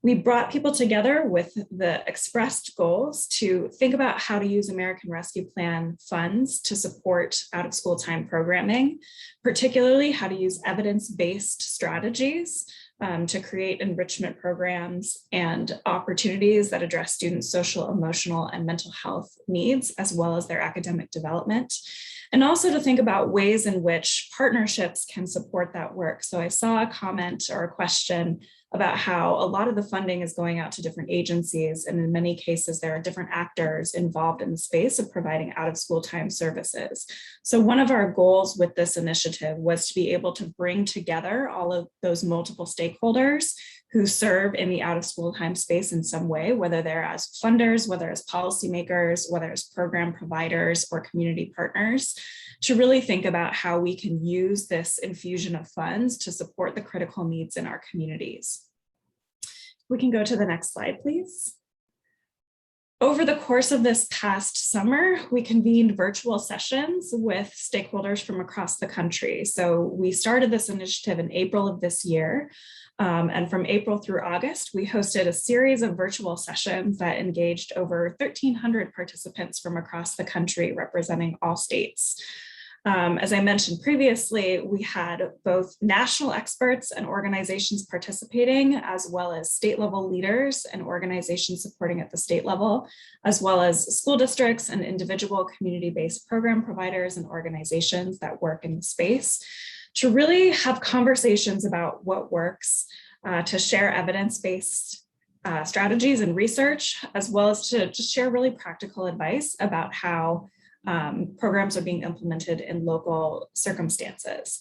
We brought people together with the expressed goals to think about how to use American Rescue Plan funds to support out of school time programming, particularly how to use evidence-based strategies to create enrichment programs and opportunities that address students' social, emotional, and mental health needs, as well as their academic development. And also to think about ways in which partnerships can support that work. So I saw a comment or a question about how a lot of the funding is going out to different agencies. And in many cases, there are different actors involved in the space of providing out of school time services. So one of our goals with this initiative was to be able to bring together all of those multiple stakeholders who serve in the out of school time space in some way, whether they're as funders, whether as policymakers, whether as program providers or community partners, to really think about how we can use this infusion of funds to support the critical needs in our communities. We can go to the next slide, please. Over the course of this past summer, we convened virtual sessions with stakeholders from across the country. So we started this initiative in April of this year. And from April through August, we hosted a series of virtual sessions that engaged over 1,300 participants from across the country, representing all states. As I mentioned previously, we had both national experts and organizations participating, as well as state level leaders and organizations supporting at the state level, as well as school districts and individual community-based program providers and organizations that work in the space, to really have conversations about what works, to share evidence-based strategies and research, as well as to just share really practical advice about how programs are being implemented in local circumstances.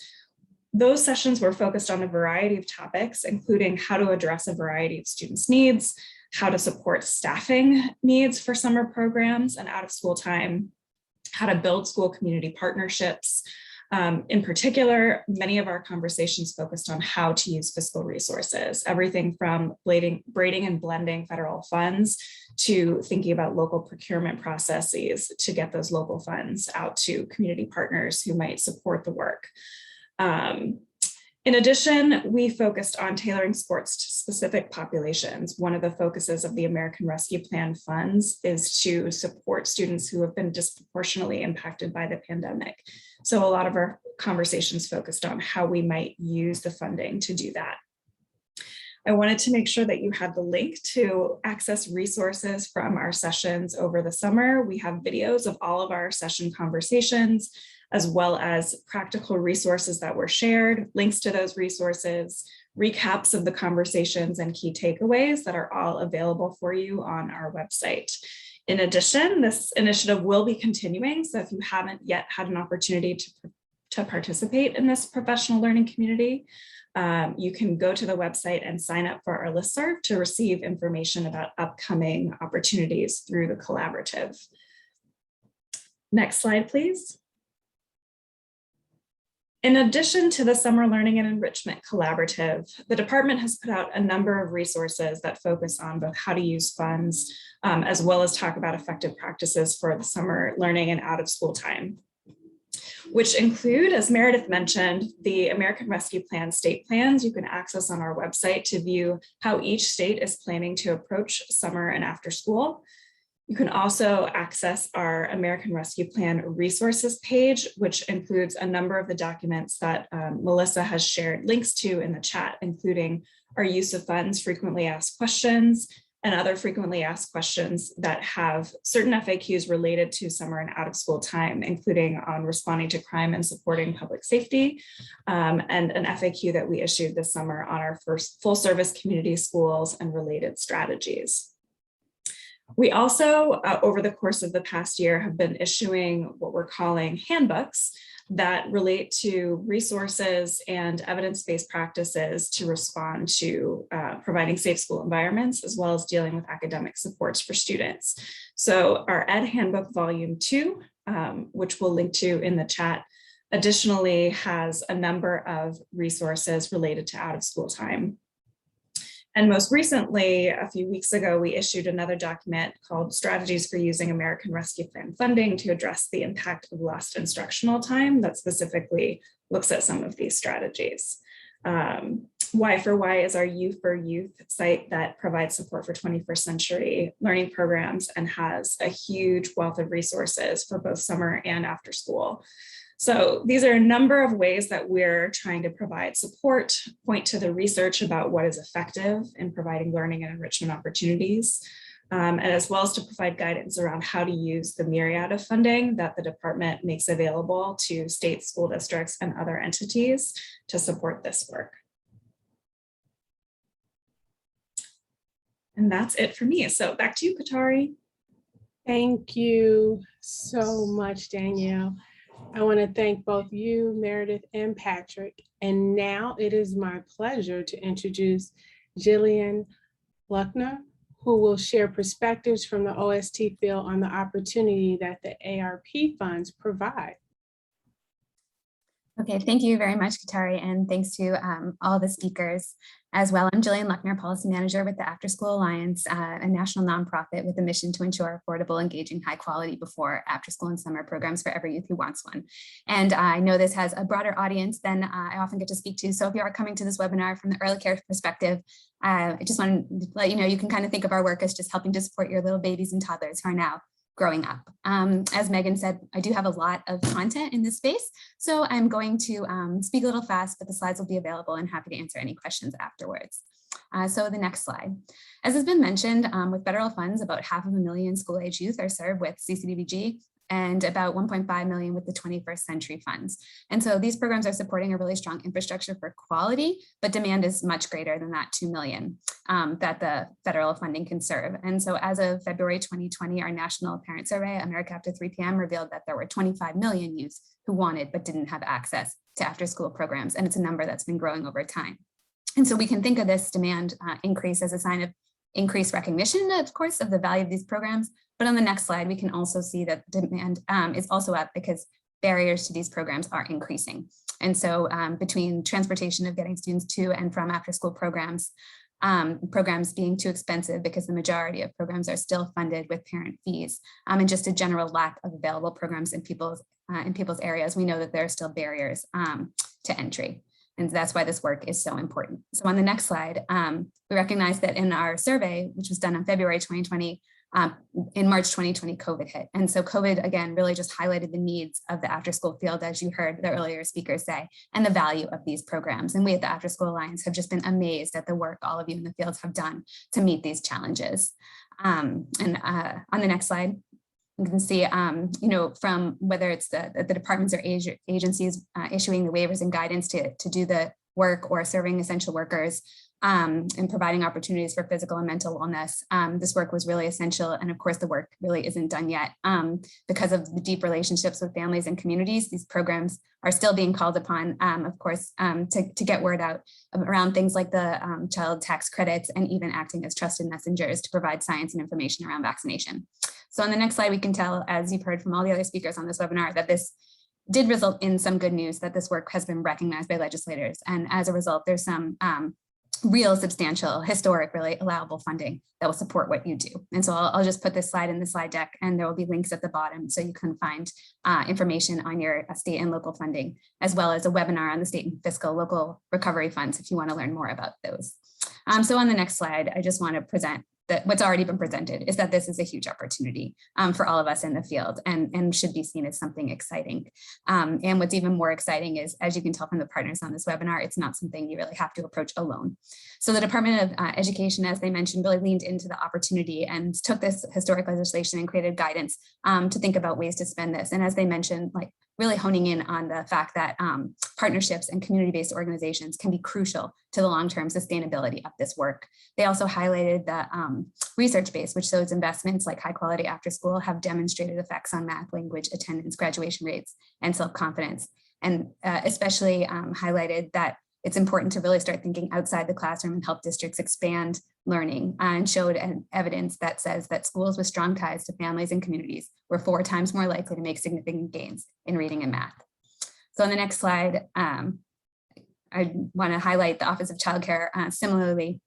Those sessions were focused on a variety of topics, including how to address a variety of students' needs, how to support staffing needs for summer programs and out of school time, how to build school community partnerships. In particular, many of our conversations focused on how to use fiscal resources, everything from braiding and blending federal funds to thinking about local procurement processes to get those local funds out to community partners who might support the work. In addition, we focused on tailoring sports to specific populations. One of the focuses of the American Rescue Plan funds is to support students who have been disproportionately impacted by the pandemic. So a lot of our conversations focused on how we might use the funding to do that. I wanted to make sure that you had the link to access resources from our sessions over the summer. We have videos of all of our session conversations, as well as practical resources that were shared, links to those resources, recaps of the conversations and key takeaways that are all available for you on our website. In addition, this initiative will be continuing. So if you haven't yet had an opportunity to participate in this professional learning community, you can go to the website and sign up for our listserv to receive information about upcoming opportunities through the collaborative. Next slide, please. In addition to the Summer Learning and Enrichment Collaborative, the department has put out a number of resources that focus on both how to use funds, as well as talk about effective practices for the summer learning and out of school time, which include, as Meredith mentioned, the American Rescue Plan state plans you can access on our website to view how each state is planning to approach summer and after school. You can also access our American Rescue Plan resources page, which includes a number of the documents that Melissa has shared links to in the chat, including our use of funds, frequently asked questions, and other frequently asked questions that have certain FAQs related to summer and out of school time, including on responding to crime and supporting public safety, and an FAQ that we issued this summer on our first full service community schools and related strategies. We also, over the course of the past year, have been issuing what we're calling handbooks that relate to resources and evidence-based practices to respond to providing safe school environments, as well as dealing with academic supports for students. So our Ed Handbook Volume 2, which we'll link to in the chat, additionally has a number of resources related to out of school time. And most recently, a few weeks ago, we issued another document called Strategies for Using American Rescue Plan Funding to Address the Impact of Lost Instructional Time, that specifically looks at some of these strategies. Y for Y is our U for Youth site that provides support for 21st century learning programs and has a huge wealth of resources for both summer and after school. So these are a number of ways that we're trying to provide support, point to the research about what is effective in providing learning and enrichment opportunities, and as well as to provide guidance around how to use the myriad of funding that the department makes available to state school districts and other entities to support this work. And that's it for me. So back to you, Katari. Thank you so much, Danielle. I want to thank both you, Meredith, and Patrick. And now it is my pleasure to introduce Jillian Luckner, who will share perspectives from the OST field on the opportunity that the ARP funds provide. Okay, thank you very much, Katari, and thanks to all the speakers as well. I'm Jillian Luckner, Policy Manager with the Afterschool Alliance, a national nonprofit with a mission to ensure affordable, engaging, high quality before, after school, and summer programs for every youth who wants one. And I know this has a broader audience than I often get to speak to. So if you are coming to this webinar from the early care perspective, I just want to let you know, you can kind of think of our work as just helping to support your little babies and toddlers who are now growing up. As Megan said, I do have a lot of content in this space, so I'm going to speak a little fast, but the slides will be available and happy to answer any questions afterwards. So the next slide. As has been mentioned, with federal funds, about 500,000 school-age youth are served with CCDBG and about 1.5 million with the 21st century funds. And so these programs are supporting a really strong infrastructure for quality, but demand is much greater than that 2 million that the federal funding can serve. And so as of February 2020, our national parent survey, America After 3 p.m., revealed that there were 25 million youth who wanted but didn't have access to after school programs. And it's a number that's been growing over time. And so we can think of this demand increase as a sign of increased recognition, of course, of the value of these programs. But on the next slide, we can also see that demand is also up because barriers to these programs are increasing. And so between transportation of getting students to and from after school programs, programs being too expensive because the majority of programs are still funded with parent fees, and just a general lack of available programs in people's areas, we know that there are still barriers to entry. And that's why this work is so important. So on the next slide, we recognize that in our survey, which was done in February 2020, in March 2020, COVID hit. And so COVID, again, really just highlighted the needs of the after school field, as you heard the earlier speakers say, and the value of these programs. And we at the Afterschool Alliance have just been amazed at the work all of you in the fields have done to meet these challenges. On the next slide, you can see, from whether it's the departments or agencies issuing the waivers and guidance to do the work or serving essential workers, and providing opportunities for physical and mental wellness. This work was really essential. And of course, the work really isn't done yet. Because of the deep relationships with families and communities, these programs are still being called upon, of course, to get word out around things like the child tax credits and even acting as trusted messengers to provide science and information around vaccination. So on the next slide, we can tell, as you've heard from all the other speakers on this webinar, that this did result in some good news, that this work has been recognized by legislators. And as a result, there's some real substantial, historic, really allowable funding that will support what you do. And so I'll just put this slide in the slide deck, and there will be links at the bottom so you can find information on your state and local funding, as well as a webinar on the state and fiscal local recovery funds if you want to learn more about those. So on the next slide, I just want to present that what's already been presented is that this is a huge opportunity for all of us in the field and should be seen as something exciting. And what's even more exciting is, as you can tell from the partners on this webinar, it's not something you really have to approach alone. So the Department of Education, as they mentioned, really leaned into the opportunity and took this historic legislation and created guidance to think about ways to spend this. And as they mentioned, like really honing in on the fact that partnerships and community-based organizations can be crucial to the long-term sustainability of this work. They also highlighted the research base, which shows investments like high quality after school have demonstrated effects on math, language, attendance, graduation rates, and self-confidence. And especially highlighted that it's important to really start thinking outside the classroom and help districts expand learning, and showed evidence that says that schools with strong ties to families and communities were 4 times more likely to make significant gains in reading and math. So on the next slide, I want to highlight the Office of Child Care similarly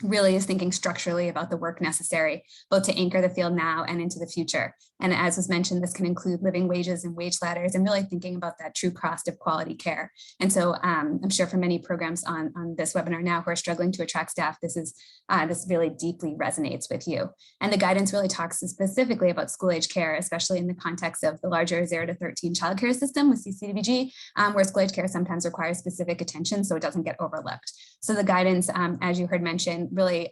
really is thinking structurally about the work necessary, both to anchor the field now and into the future. And as was mentioned, this can include living wages and wage ladders, and really thinking about that true cost of quality care. And so I'm sure for many programs on this webinar now who are struggling to attract staff, this really deeply resonates with you. And the guidance really talks specifically about school age care, especially in the context of the larger 0 to 13 childcare system with CCDBG, where school age care sometimes requires specific attention so it doesn't get overlooked. So the guidance, as you heard mentioned, really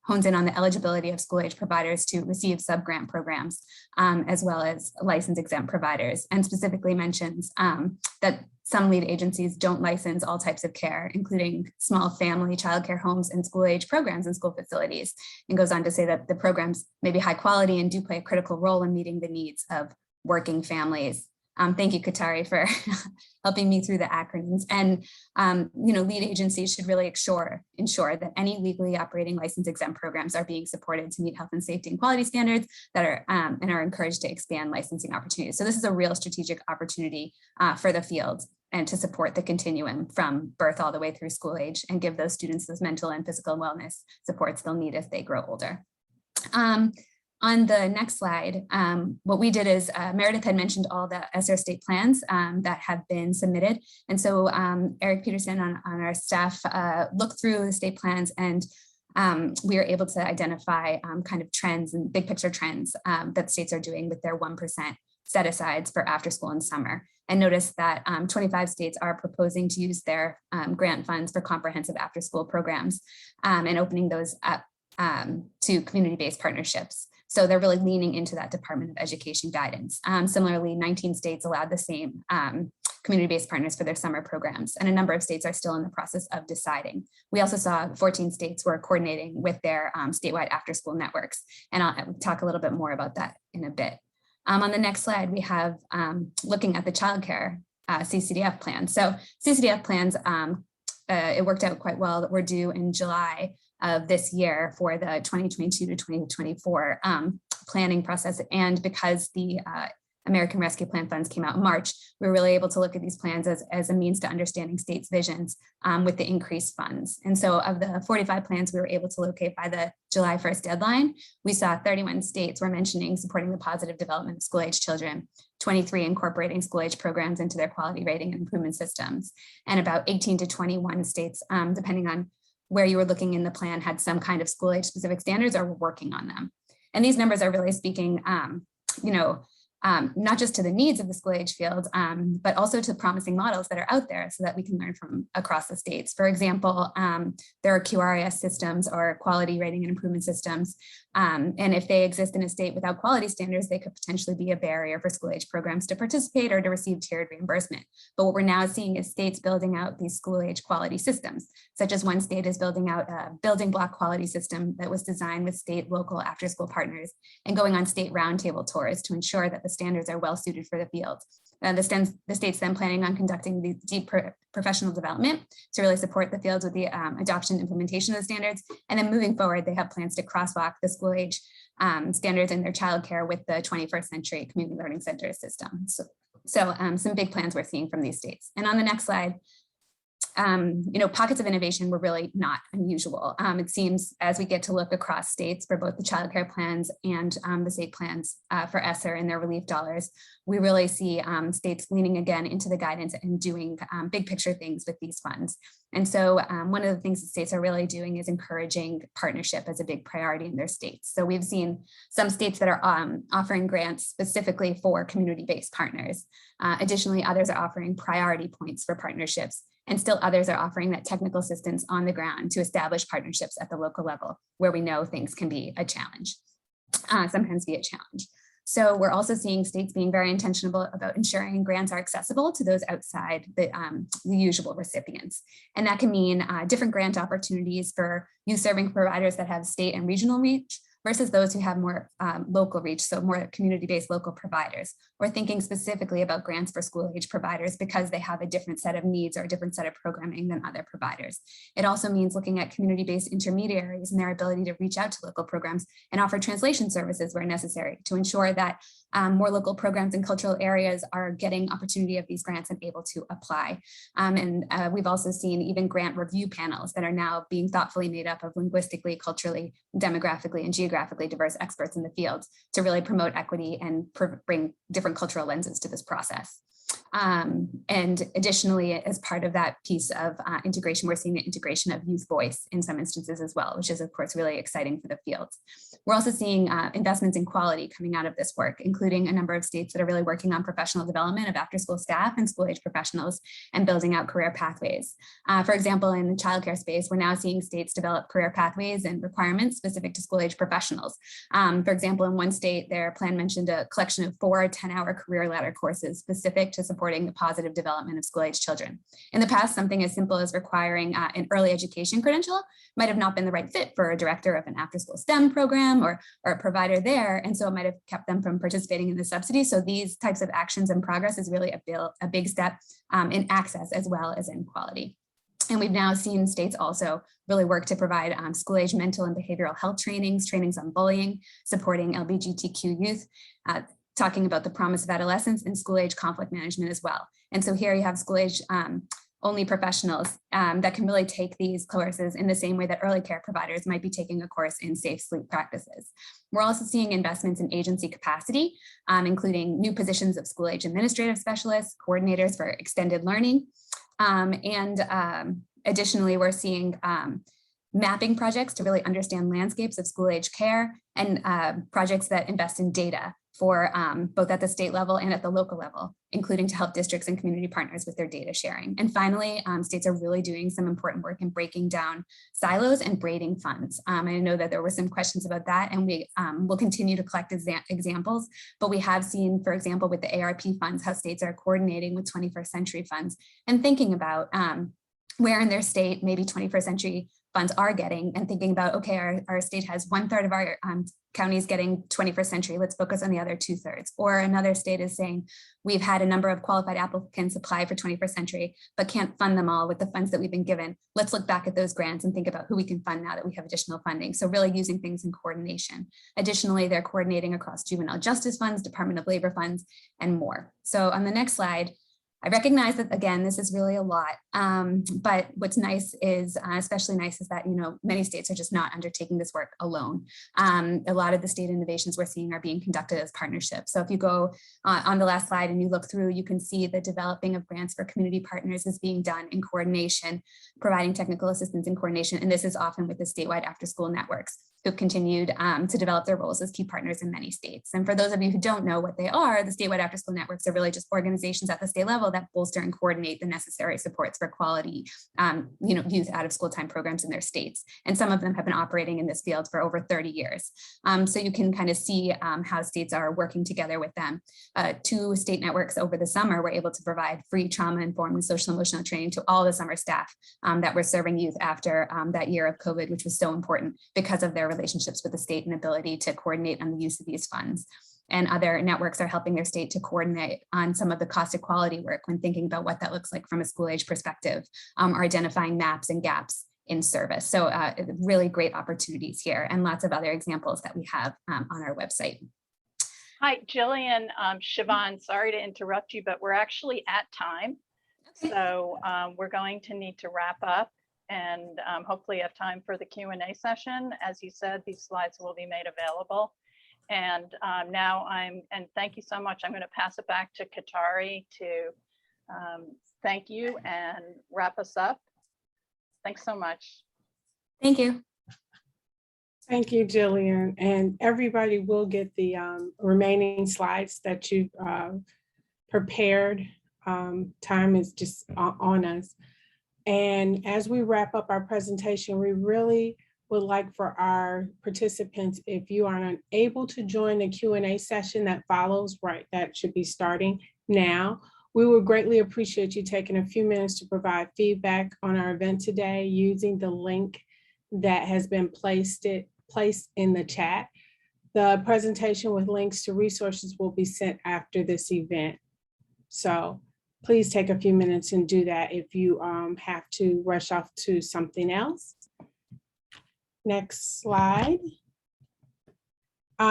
hones in on the eligibility of school age providers to receive subgrant programs, as well as license exempt providers, and specifically mentions that some lead agencies don't license all types of care, including small family childcare homes and school age programs in school facilities, and goes on to say that the programs may be high quality and do play a critical role in meeting the needs of working families. Thank you, Katari, for helping me through the acronyms. And lead agencies should really ensure that any legally operating license exempt programs are being supported to meet health and safety and quality standards that are and are encouraged to expand licensing opportunities. So this is a real strategic opportunity for the field and to support the continuum from birth all the way through school age and give those students those mental and physical wellness supports they'll need as they grow older. On the next slide, what we did is Meredith had mentioned all the ESSER state plans that have been submitted. And so Eric Peterson on our staff looked through the state plans, and we were able to identify kind of trends and big picture trends that states are doing with their 1% set asides for after school and summer. And notice that 25 states are proposing to use their grant funds for comprehensive after school programs and opening those up to community-based partnerships. So they're really leaning into that Department of Education guidance. Similarly, 19 states allowed the same community-based partners for their summer programs, and a number of states are still in the process of deciding. We also saw 14 states were coordinating with their statewide after-school networks, and I'll talk a little bit more about that in a bit. On the next slide, we have looking at the childcare CCDF plan. So CCDF plans, it worked out quite well that we're due in July of this year for the 2022 to 2024 planning process. And because the American Rescue Plan funds came out in March, we were really able to look at these plans as a means to understanding states' visions with the increased funds. And so of the 45 plans we were able to locate by the July 1st deadline, we saw 31 states were mentioning supporting the positive development of school age children, 23 incorporating school age programs into their quality rating and improvement systems, and about 18 to 21 states, depending on where you were looking in the plan, had some kind of school age specific standards or were working on them. And these numbers are really speaking, not just to the needs of the school age field, but also to promising models that are out there so that we can learn from across the states. For example, there are QRIS systems or quality rating and improvement systems. And if they exist in a state without quality standards, they could potentially be a barrier for school age programs to participate or to receive tiered reimbursement. But what we're now seeing is states building out these school age quality systems, such as one state is building out a building block quality system that was designed with state, local after school partners and going on state roundtable tours to ensure that the standards are well suited for the field. The state's then planning on conducting the deep professional development to really support the fields with the adoption and implementation of the standards. And then moving forward, they have plans to crosswalk the school age standards in their childcare with the 21st century community learning center system. So some big plans we're seeing from these states. And on the next slide, pockets of innovation were really not unusual. It seems as we get to look across states for both the childcare plans and the state plans for ESSER and their relief dollars, we really see states leaning again into the guidance and doing big picture things with these funds. And so one of the things that states are really doing is encouraging partnership as a big priority in their states. So we've seen some states that are offering grants specifically for community-based partners. Additionally, others are offering priority points for partnerships. And still others are offering that technical assistance on the ground to establish partnerships at the local level where we know things can be a challenge, sometimes be a challenge. So we're also seeing states being very intentional about ensuring grants are accessible to those outside the usual recipients. And that can mean different grant opportunities for youth serving providers that have state and regional reach versus those who have more local reach, so more community-based local providers. We're thinking specifically about grants for school-age providers because they have a different set of needs or a different set of programming than other providers. It also means looking at community-based intermediaries and their ability to reach out to local programs and offer translation services where necessary to ensure that more local programs in cultural areas are getting opportunity of these grants and able to apply. We've also seen even grant review panels that are now being thoughtfully made up of linguistically, culturally, demographically, and geographically diverse experts in the field to really promote equity and bring different cultural lenses to this process. And additionally, as part of that piece of integration, we're seeing the integration of youth voice in some instances as well, which is of course really exciting for the field. We're also seeing investments in quality coming out of this work, including a number of states that are really working on professional development of after-school staff and school-age professionals and building out career pathways. For example, in the childcare space, we're now seeing states develop career pathways and requirements specific to school-age professionals. For example, in one state, their plan mentioned a collection of 4 10-hour career ladder courses specific to supporting the positive development of school-age children. In the past, something as simple as requiring an early education credential might have not been the right fit for a director of an after-school STEM program or a provider there, and so it might have kept them from participating in the subsidy. So these types of actions and progress is really a big step in access as well as in quality. And we've now seen states also really work to provide school-age mental and behavioral health trainings on bullying, supporting LGBTQ youth, talking about the promise of adolescence and school-age conflict management as well. And so here you have school-age only professionals that can really take these courses in the same way that early care providers might be taking a course in safe sleep practices. We're also seeing investments in agency capacity, including new positions of school-age administrative specialists, coordinators for extended learning. Additionally, we're seeing mapping projects to really understand landscapes of school-age care and projects that invest in data for both at the state level and at the local level, including to help districts and community partners with their data sharing. And finally, states are really doing some important work in breaking down silos and braiding funds. I know that there were some questions about that, and we will continue to collect examples, but we have seen, for example, with the ARP funds, how states are coordinating with 21st century funds and thinking about where in their state maybe 21st century funds are getting, and thinking about, okay, our state has 1/3 of our counties getting 21st century, let's focus on the other 2/3. Or another state is saying, we've had a number of qualified applicants apply for 21st century, but can't fund them all with the funds that we've been given. Let's look back at those grants and think about who we can fund now that we have additional funding. So really using things in coordination. Additionally, they're coordinating across juvenile justice funds, Department of Labor funds, and more. So on the next slide, I recognize that, again, this is really a lot, but what's nice is, especially nice is that, many states are just not undertaking this work alone. A lot of the state innovations we're seeing are being conducted as partnerships. So if you go on the last slide and you look through, you can see the developing of grants for community partners is being done in coordination, providing technical assistance in coordination. And this is often with the statewide after-school networks, who've continued to develop their roles as key partners in many states. And for those of you who don't know what they are, the statewide after-school networks are really just organizations at the state level that bolster and coordinate the necessary supports for quality, youth out-of-school time programs in their states. And some of them have been operating in this field for over 30 years. So you can kind of see how states are working together with them. 2 state networks over the summer were able to provide free trauma-informed and social emotional training to all the summer staff that were serving youth after that year of COVID, which was so important because of their relationships with the state and ability to coordinate on the use of these funds. And other networks are helping their state to coordinate on some of the cost equality work when thinking about what that looks like from a school age perspective, or identifying maps and gaps in service. So really great opportunities here, and lots of other examples that we have on our website. Hi, Jillian, Siobhan, sorry to interrupt you, but we're actually at time. Okay. So we're going to need to wrap up and hopefully have time for the Q&A session. As you said, these slides will be made available. And now and thank you so much. I'm going to pass it back to Katari to thank you and wrap us up. Thanks so much. Thank you. Thank you, Jillian. And everybody will get the remaining slides that you prepared. Time is just on us. And as we wrap up our presentation, we really would like for our participants, if you are unable to join the Q&A session that follows, right, that should be starting now, we would greatly appreciate you taking a few minutes to provide feedback on our event today using the link that has been placed in the chat. The presentation with links to resources will be sent after this event. So please take a few minutes and do that if you have to rush off to something else. Next slide.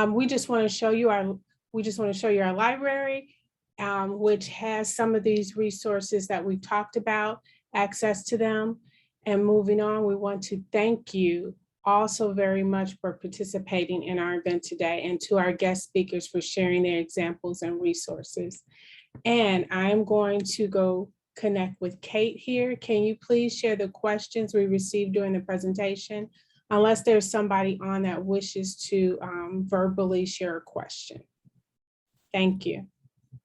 We just want to show you our library, which has some of these resources that we talked about, access to them. And moving on, we want to thank you also very much for participating in our event today, and to our guest speakers for sharing their examples and resources. And I'm going to go connect with Kate here. Can you please share the questions we received during the presentation? Unless there's somebody on that wishes to verbally share a question. Thank you.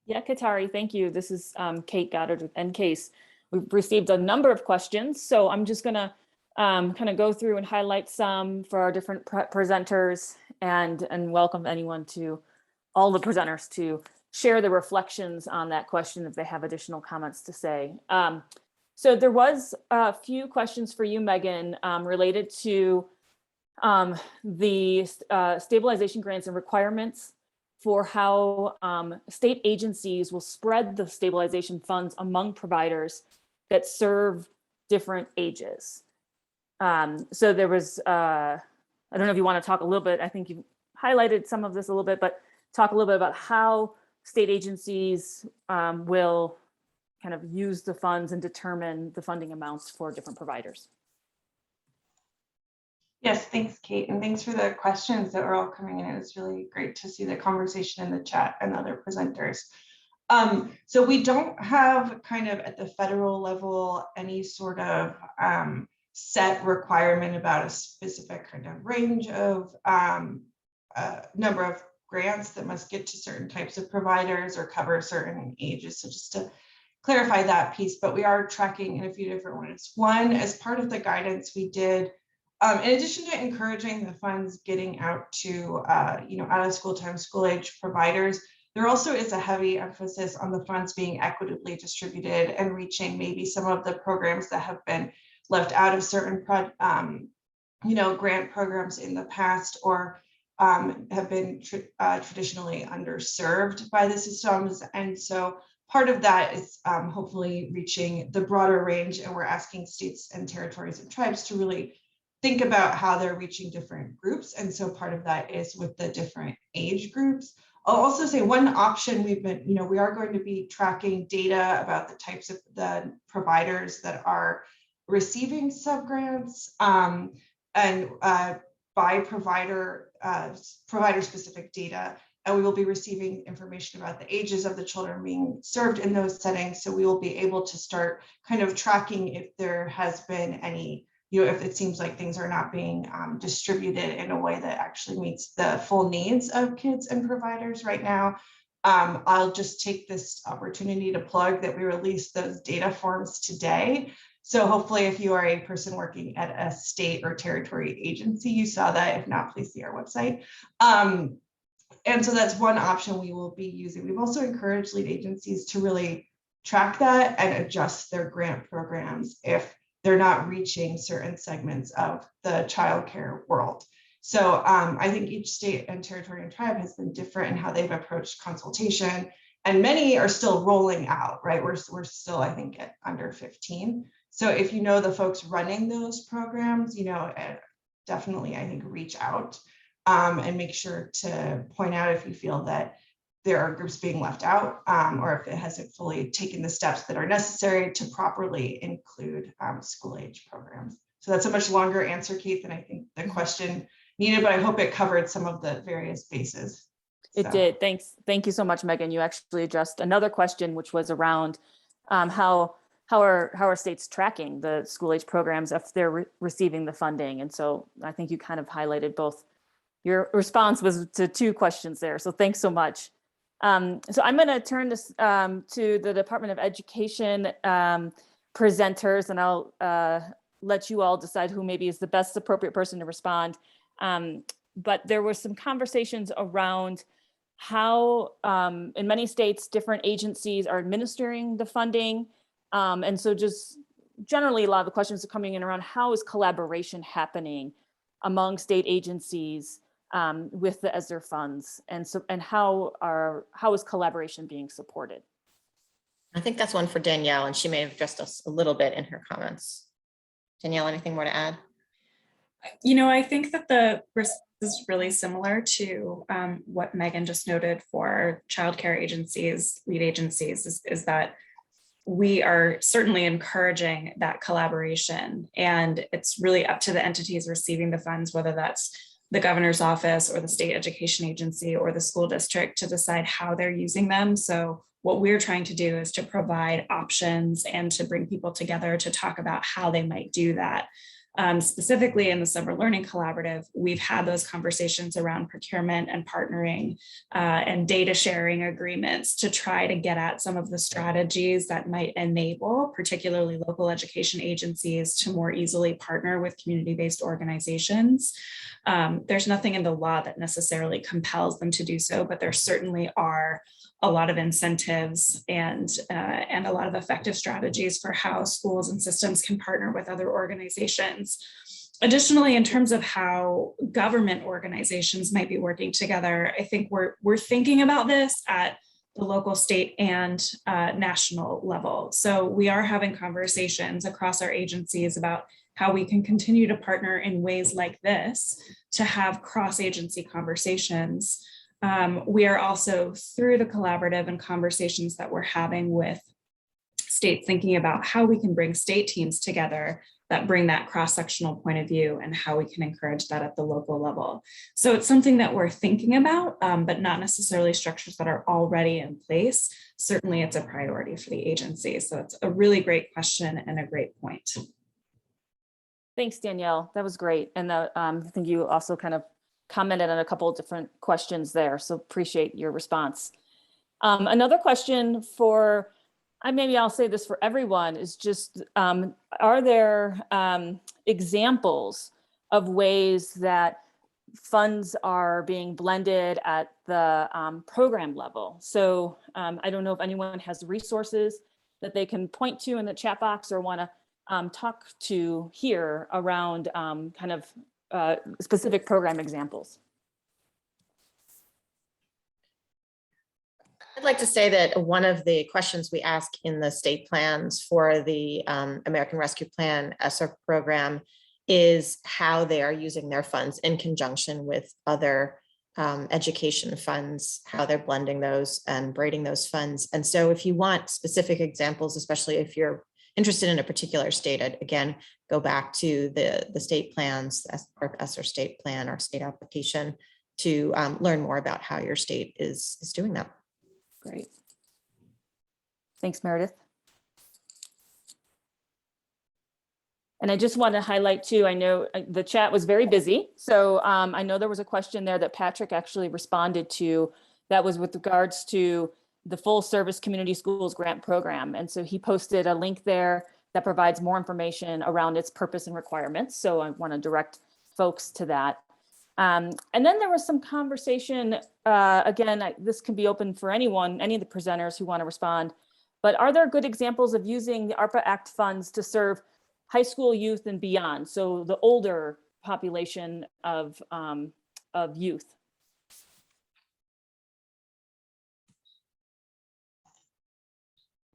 Yeah, Katari, thank you. This is Kate Goddard with Incase. We've received a number of questions, so I'm just gonna kind of go through and highlight some for our different presenters, and welcome anyone to all the presenters to share their reflections on that question if they have additional comments to say. So there was a few questions for you, Megan, related to the stabilization grants and requirements for how state agencies will spread the stabilization funds among providers that serve different ages. So there was, I don't know if you want to talk a little bit, I think you highlighted some of this a little bit, but talk a little bit about how state agencies will kind of use the funds and determine the funding amounts for different providers. Yes, thanks, Kate, and thanks for the questions that were all coming in. It was really great to see the conversation in the chat and other presenters. So we don't have kind of at the federal level any sort of set requirement about a specific kind of range of number of grants that must get to certain types of providers or cover certain ages. So just to clarify that piece, but we are tracking in a few different ways. One, as part of the guidance we did, in addition to encouraging the funds getting out to out of school time, school age providers, there also is a heavy emphasis on the funds being equitably distributed and reaching maybe some of the programs that have been left out of certain grant programs in the past, or have been traditionally underserved by the systems. And so part of that is hopefully reaching the broader range, and we're asking states and territories and tribes to really think about how they're reaching different groups. And so part of that is with the different age groups. I'll also say one option we've been, we are going to be tracking data about the types of the providers that are receiving subgrants and by provider specific data. And we will be receiving information about the ages of the children being served in those settings. So we will be able to start kind of tracking if there has been any, if it seems like things are not being distributed in a way that actually meets the full needs of kids and providers right now. I'll just take this opportunity to plug that we released those data forms today. So hopefully if you are a person working at a state or territory agency, you saw that. If not, please see our website. And so that's one option we will be using. We've also encouraged lead agencies to really track that and adjust their grant programs if they're not reaching certain segments of the childcare world. So I think each state and territory and tribe has been different in how they've approached consultation, and many are still rolling out, right? We're still, I think, at under 15. So if you know the folks running those programs, definitely, I think, reach out and make sure to point out if you feel that there are groups being left out, or if it hasn't fully taken the steps that are necessary to properly include school age programs. So that's a much longer answer, Kate, than I think the question needed, but I hope it covered some of the various bases. It did. Thanks. Thank you so much, Megan. You actually addressed another question, which was around how are states tracking the school age programs if they're receiving the funding? And so I think you kind of highlighted both. Your response was to two questions there. So thanks so much. So I'm going to turn this to the Department of Education presenters, and I'll let you all decide who maybe is the best appropriate person to respond. But there were some conversations around how in many states, different agencies are administering the funding. And so just generally a lot of the questions are coming in around how is collaboration happening among state agencies with the ESSER funds, and how is collaboration being supported? I think that's one for Danielle, and she may have addressed us a little bit in her comments. Danielle, anything more to add? I think that the response is really similar to what Megan just noted for childcare agencies, lead agencies, is that we are certainly encouraging that collaboration, and it's really up to the entities receiving the funds, whether that's the governor's office or the state education agency or the school district, to decide how they're using them. So what we're trying to do is to provide options and to bring people together to talk about how they might do that. Specifically in the Summer Learning Collaborative, we've had those conversations around procurement and partnering and data sharing agreements to try to get at some of the strategies that might enable particularly local education agencies to more easily partner with community-based organizations. There's nothing in the law that necessarily compels them to do so, but there certainly are a lot of incentives and a lot of effective strategies for how schools and systems can partner with other organizations. Additionally, in terms of how government organizations might be working together, I think we're thinking about this at the local, state, and national level. So we are having conversations across our agencies about how we can continue to partner in ways like this to have cross-agency conversations. We are also, through the collaborative and conversations that we're having with states, thinking about how we can bring state teams together that bring that cross-sectional point of view and how we can encourage that at the local level. So it's something that we're thinking about, but not necessarily structures that are already in place. Certainly it's a priority for the agency. So it's a really great question and a great point. Thanks, Danielle. That was great. And I think you also kind of commented on a couple of different questions there. So appreciate your response. Another question for, maybe I'll say this for everyone, is just, are there examples of ways that funds are being blended at the program level? So I don't know if anyone has resources that they can point to in the chat box or want to talk to here around kind of specific program examples. I'd like to say that one of the questions we ask in the state plans for the American Rescue Plan ESSER program is how they are using their funds in conjunction with other education funds, how they're blending those and braiding those funds. And so if you want specific examples, especially if you're interested in a particular state, I'd again go back to the state plans, ARP ESSER state plan or state application to learn more about how your state is doing that. Great. Thanks, Meredith. And I just want to highlight too, I know the chat was very busy. So I know there was a question there that Patrick actually responded to that was with regards to the full service community schools grant program. And so he posted a link there that provides more information around its purpose and requirements. So I want to direct folks to that. And then there was some conversation, again, this can be open for anyone, any of the presenters who want to respond, but are there good examples of using the ARPA Act funds to serve high school youth and beyond? So the older population of youth.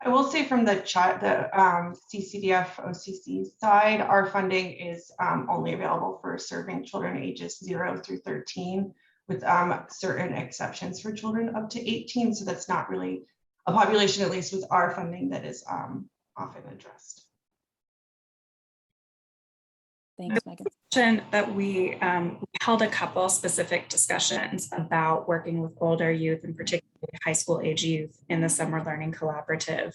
I will say from the CCDF OCC side, our funding is only available for serving children ages 0 through 13 with certain exceptions for children up to 18. So that's not really a population, at least with our funding, that is often addressed. Thanks, Megan. That we held a couple specific discussions about working with older youth and particularly high school age youth in the Summer Learning Collaborative.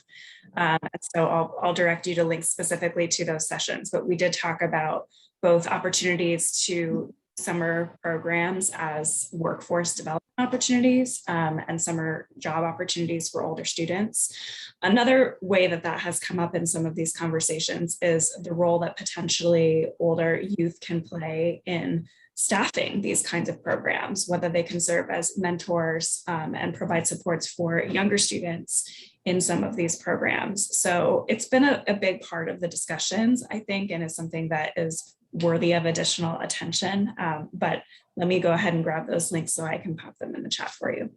So I'll direct you to links specifically to those sessions, but we did talk about both opportunities to summer programs as workforce development opportunities and summer job opportunities for older students. Another way that that has come up in some of these conversations is the role that potentially older youth can play in staffing these kinds of programs, whether they can serve as mentors and provide supports for younger students in some of these programs. So it's been a big part of the discussions, I think, and is something that is worthy of additional attention. But let me go ahead and grab those links so I can pop them in the chat for you.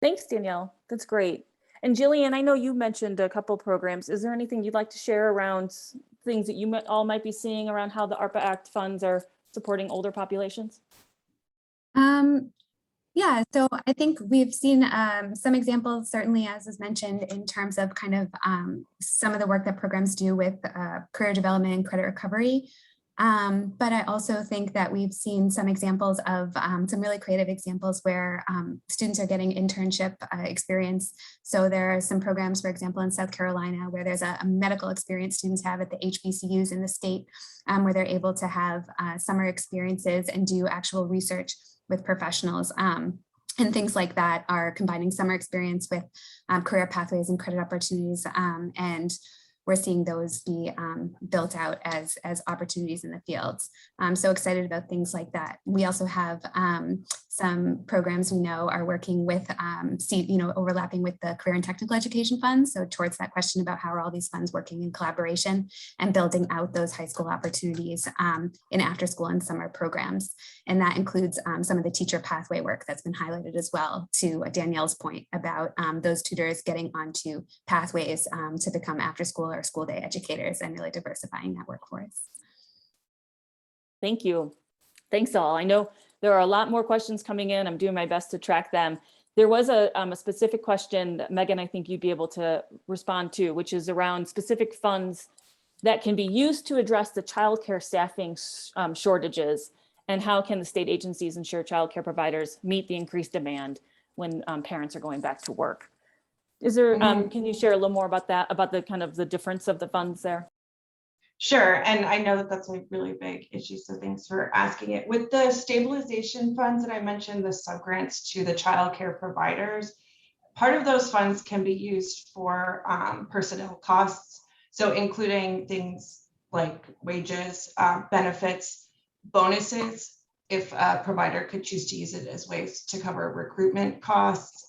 Thanks, Danielle. That's great. And Jillian, I know you mentioned a couple programs. Is there anything you'd like to share around things that you all might be seeing around how the ARPA Act funds are supporting older populations? Yeah, so I think we've seen some examples, certainly as was mentioned, in terms of kind of some of the work that programs do with career development and credit recovery. But I also think that we've seen some examples of some really creative examples where students are getting internship experience. So there are some programs, for example, in South Carolina, where there's a medical experience students have at the HBCUs in the state, where they're able to have summer experiences and do actual research with professionals. And things like that are combining summer experience with career pathways and credit opportunities. And we're seeing those be built out as opportunities in the fields. I'm so excited about things like that. We also have some programs we know are working with, overlapping with the career and technical education funds. So towards that question about how are all these funds working in collaboration and building out those high school opportunities in after school and summer programs. And that includes some of the teacher pathway work that's been highlighted as well, to Danielle's point about those tutors getting onto pathways to become after school or school day educators and really diversifying that workforce. Thank you. Thanks all. I know there are a lot more questions coming in. I'm doing my best to track them. There was a specific question that Megan, I think you'd be able to respond to, which is around specific funds that can be used to address the childcare staffing shortages, and how can the state agencies ensure childcare providers meet the increased demand when parents are going back to work? Is there, can you share a little more about that, about the kind of the difference of the funds there? Sure, and I know that that's a really big issue, so thanks for asking it. With the stabilization funds that I mentioned, the subgrants to the childcare providers, part of those funds can be used for personnel costs, so including things like wages, benefits, bonuses, if a provider could choose to use it as ways to cover recruitment costs,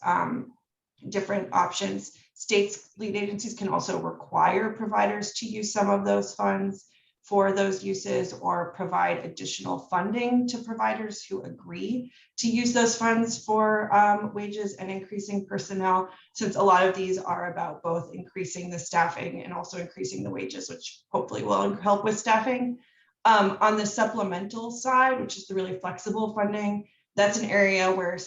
different options. States lead agencies can also require providers to use some of those funds for those uses, or provide additional funding to providers who agree to use those funds for wages and increasing personnel, since a lot of these are about both increasing the staffing and also increasing the wages, which hopefully will help with staffing. On the supplemental side, which is the really flexible funding, that's an area where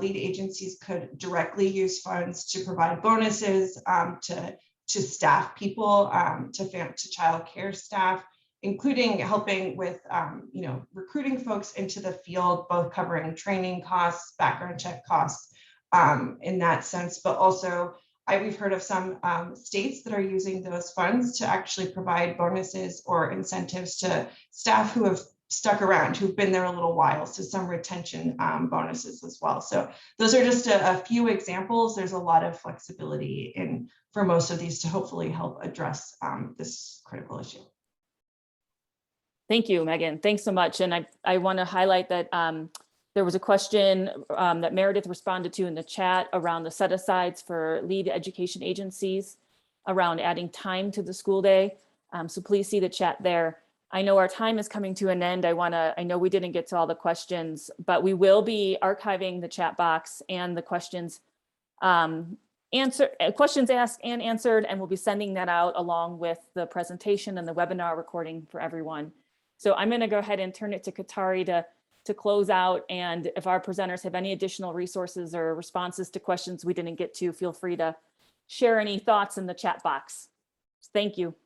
lead agencies could directly use funds to provide bonuses to staff people, to child care staff, including helping with recruiting folks into the field, both covering training costs, background check costs in that sense, but also we've heard of some states that are using those funds to actually provide bonuses or incentives to staff who have stuck around, who've been there a little while, so some retention bonuses as well. So those are just a few examples. There's a lot of flexibility for most of these to hopefully help address this critical issue. Thank you, Megan. Thanks so much. And I want to highlight that there was a question that Meredith responded to in the chat around the set-asides for lead education agencies around adding time to the school day. So please see the chat there. I know our time is coming to an end. I know we didn't get to all the questions, but we will be archiving the chat box and the questions questions asked and answered, and we'll be sending that out along with the presentation and the webinar recording for everyone. So I'm going to go ahead and turn it to Katari to close out. And if our presenters have any additional resources or responses to questions we didn't get to, feel free to share any thoughts in the chat box. Thank you.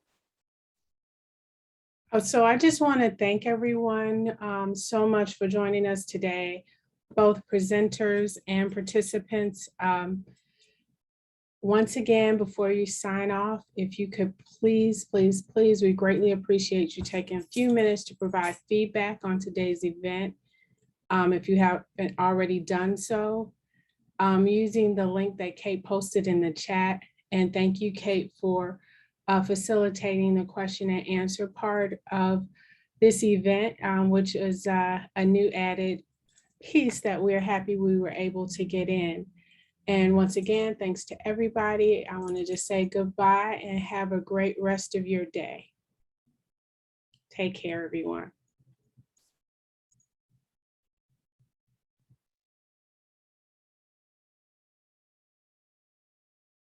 So I just want to thank everyone so much for joining us today, both presenters and participants. Once again, before you sign off, if you could please, we greatly appreciate you taking a few minutes to provide feedback on today's event. If you haven't already done so, using the link that Kate posted in the chat. And thank you, Kate, for facilitating the question and answer part of this event, which is a new added piece that we're happy we were able to get in. And once again, thanks to everybody. I want to just say goodbye and have a great rest of your day. Take care, everyone.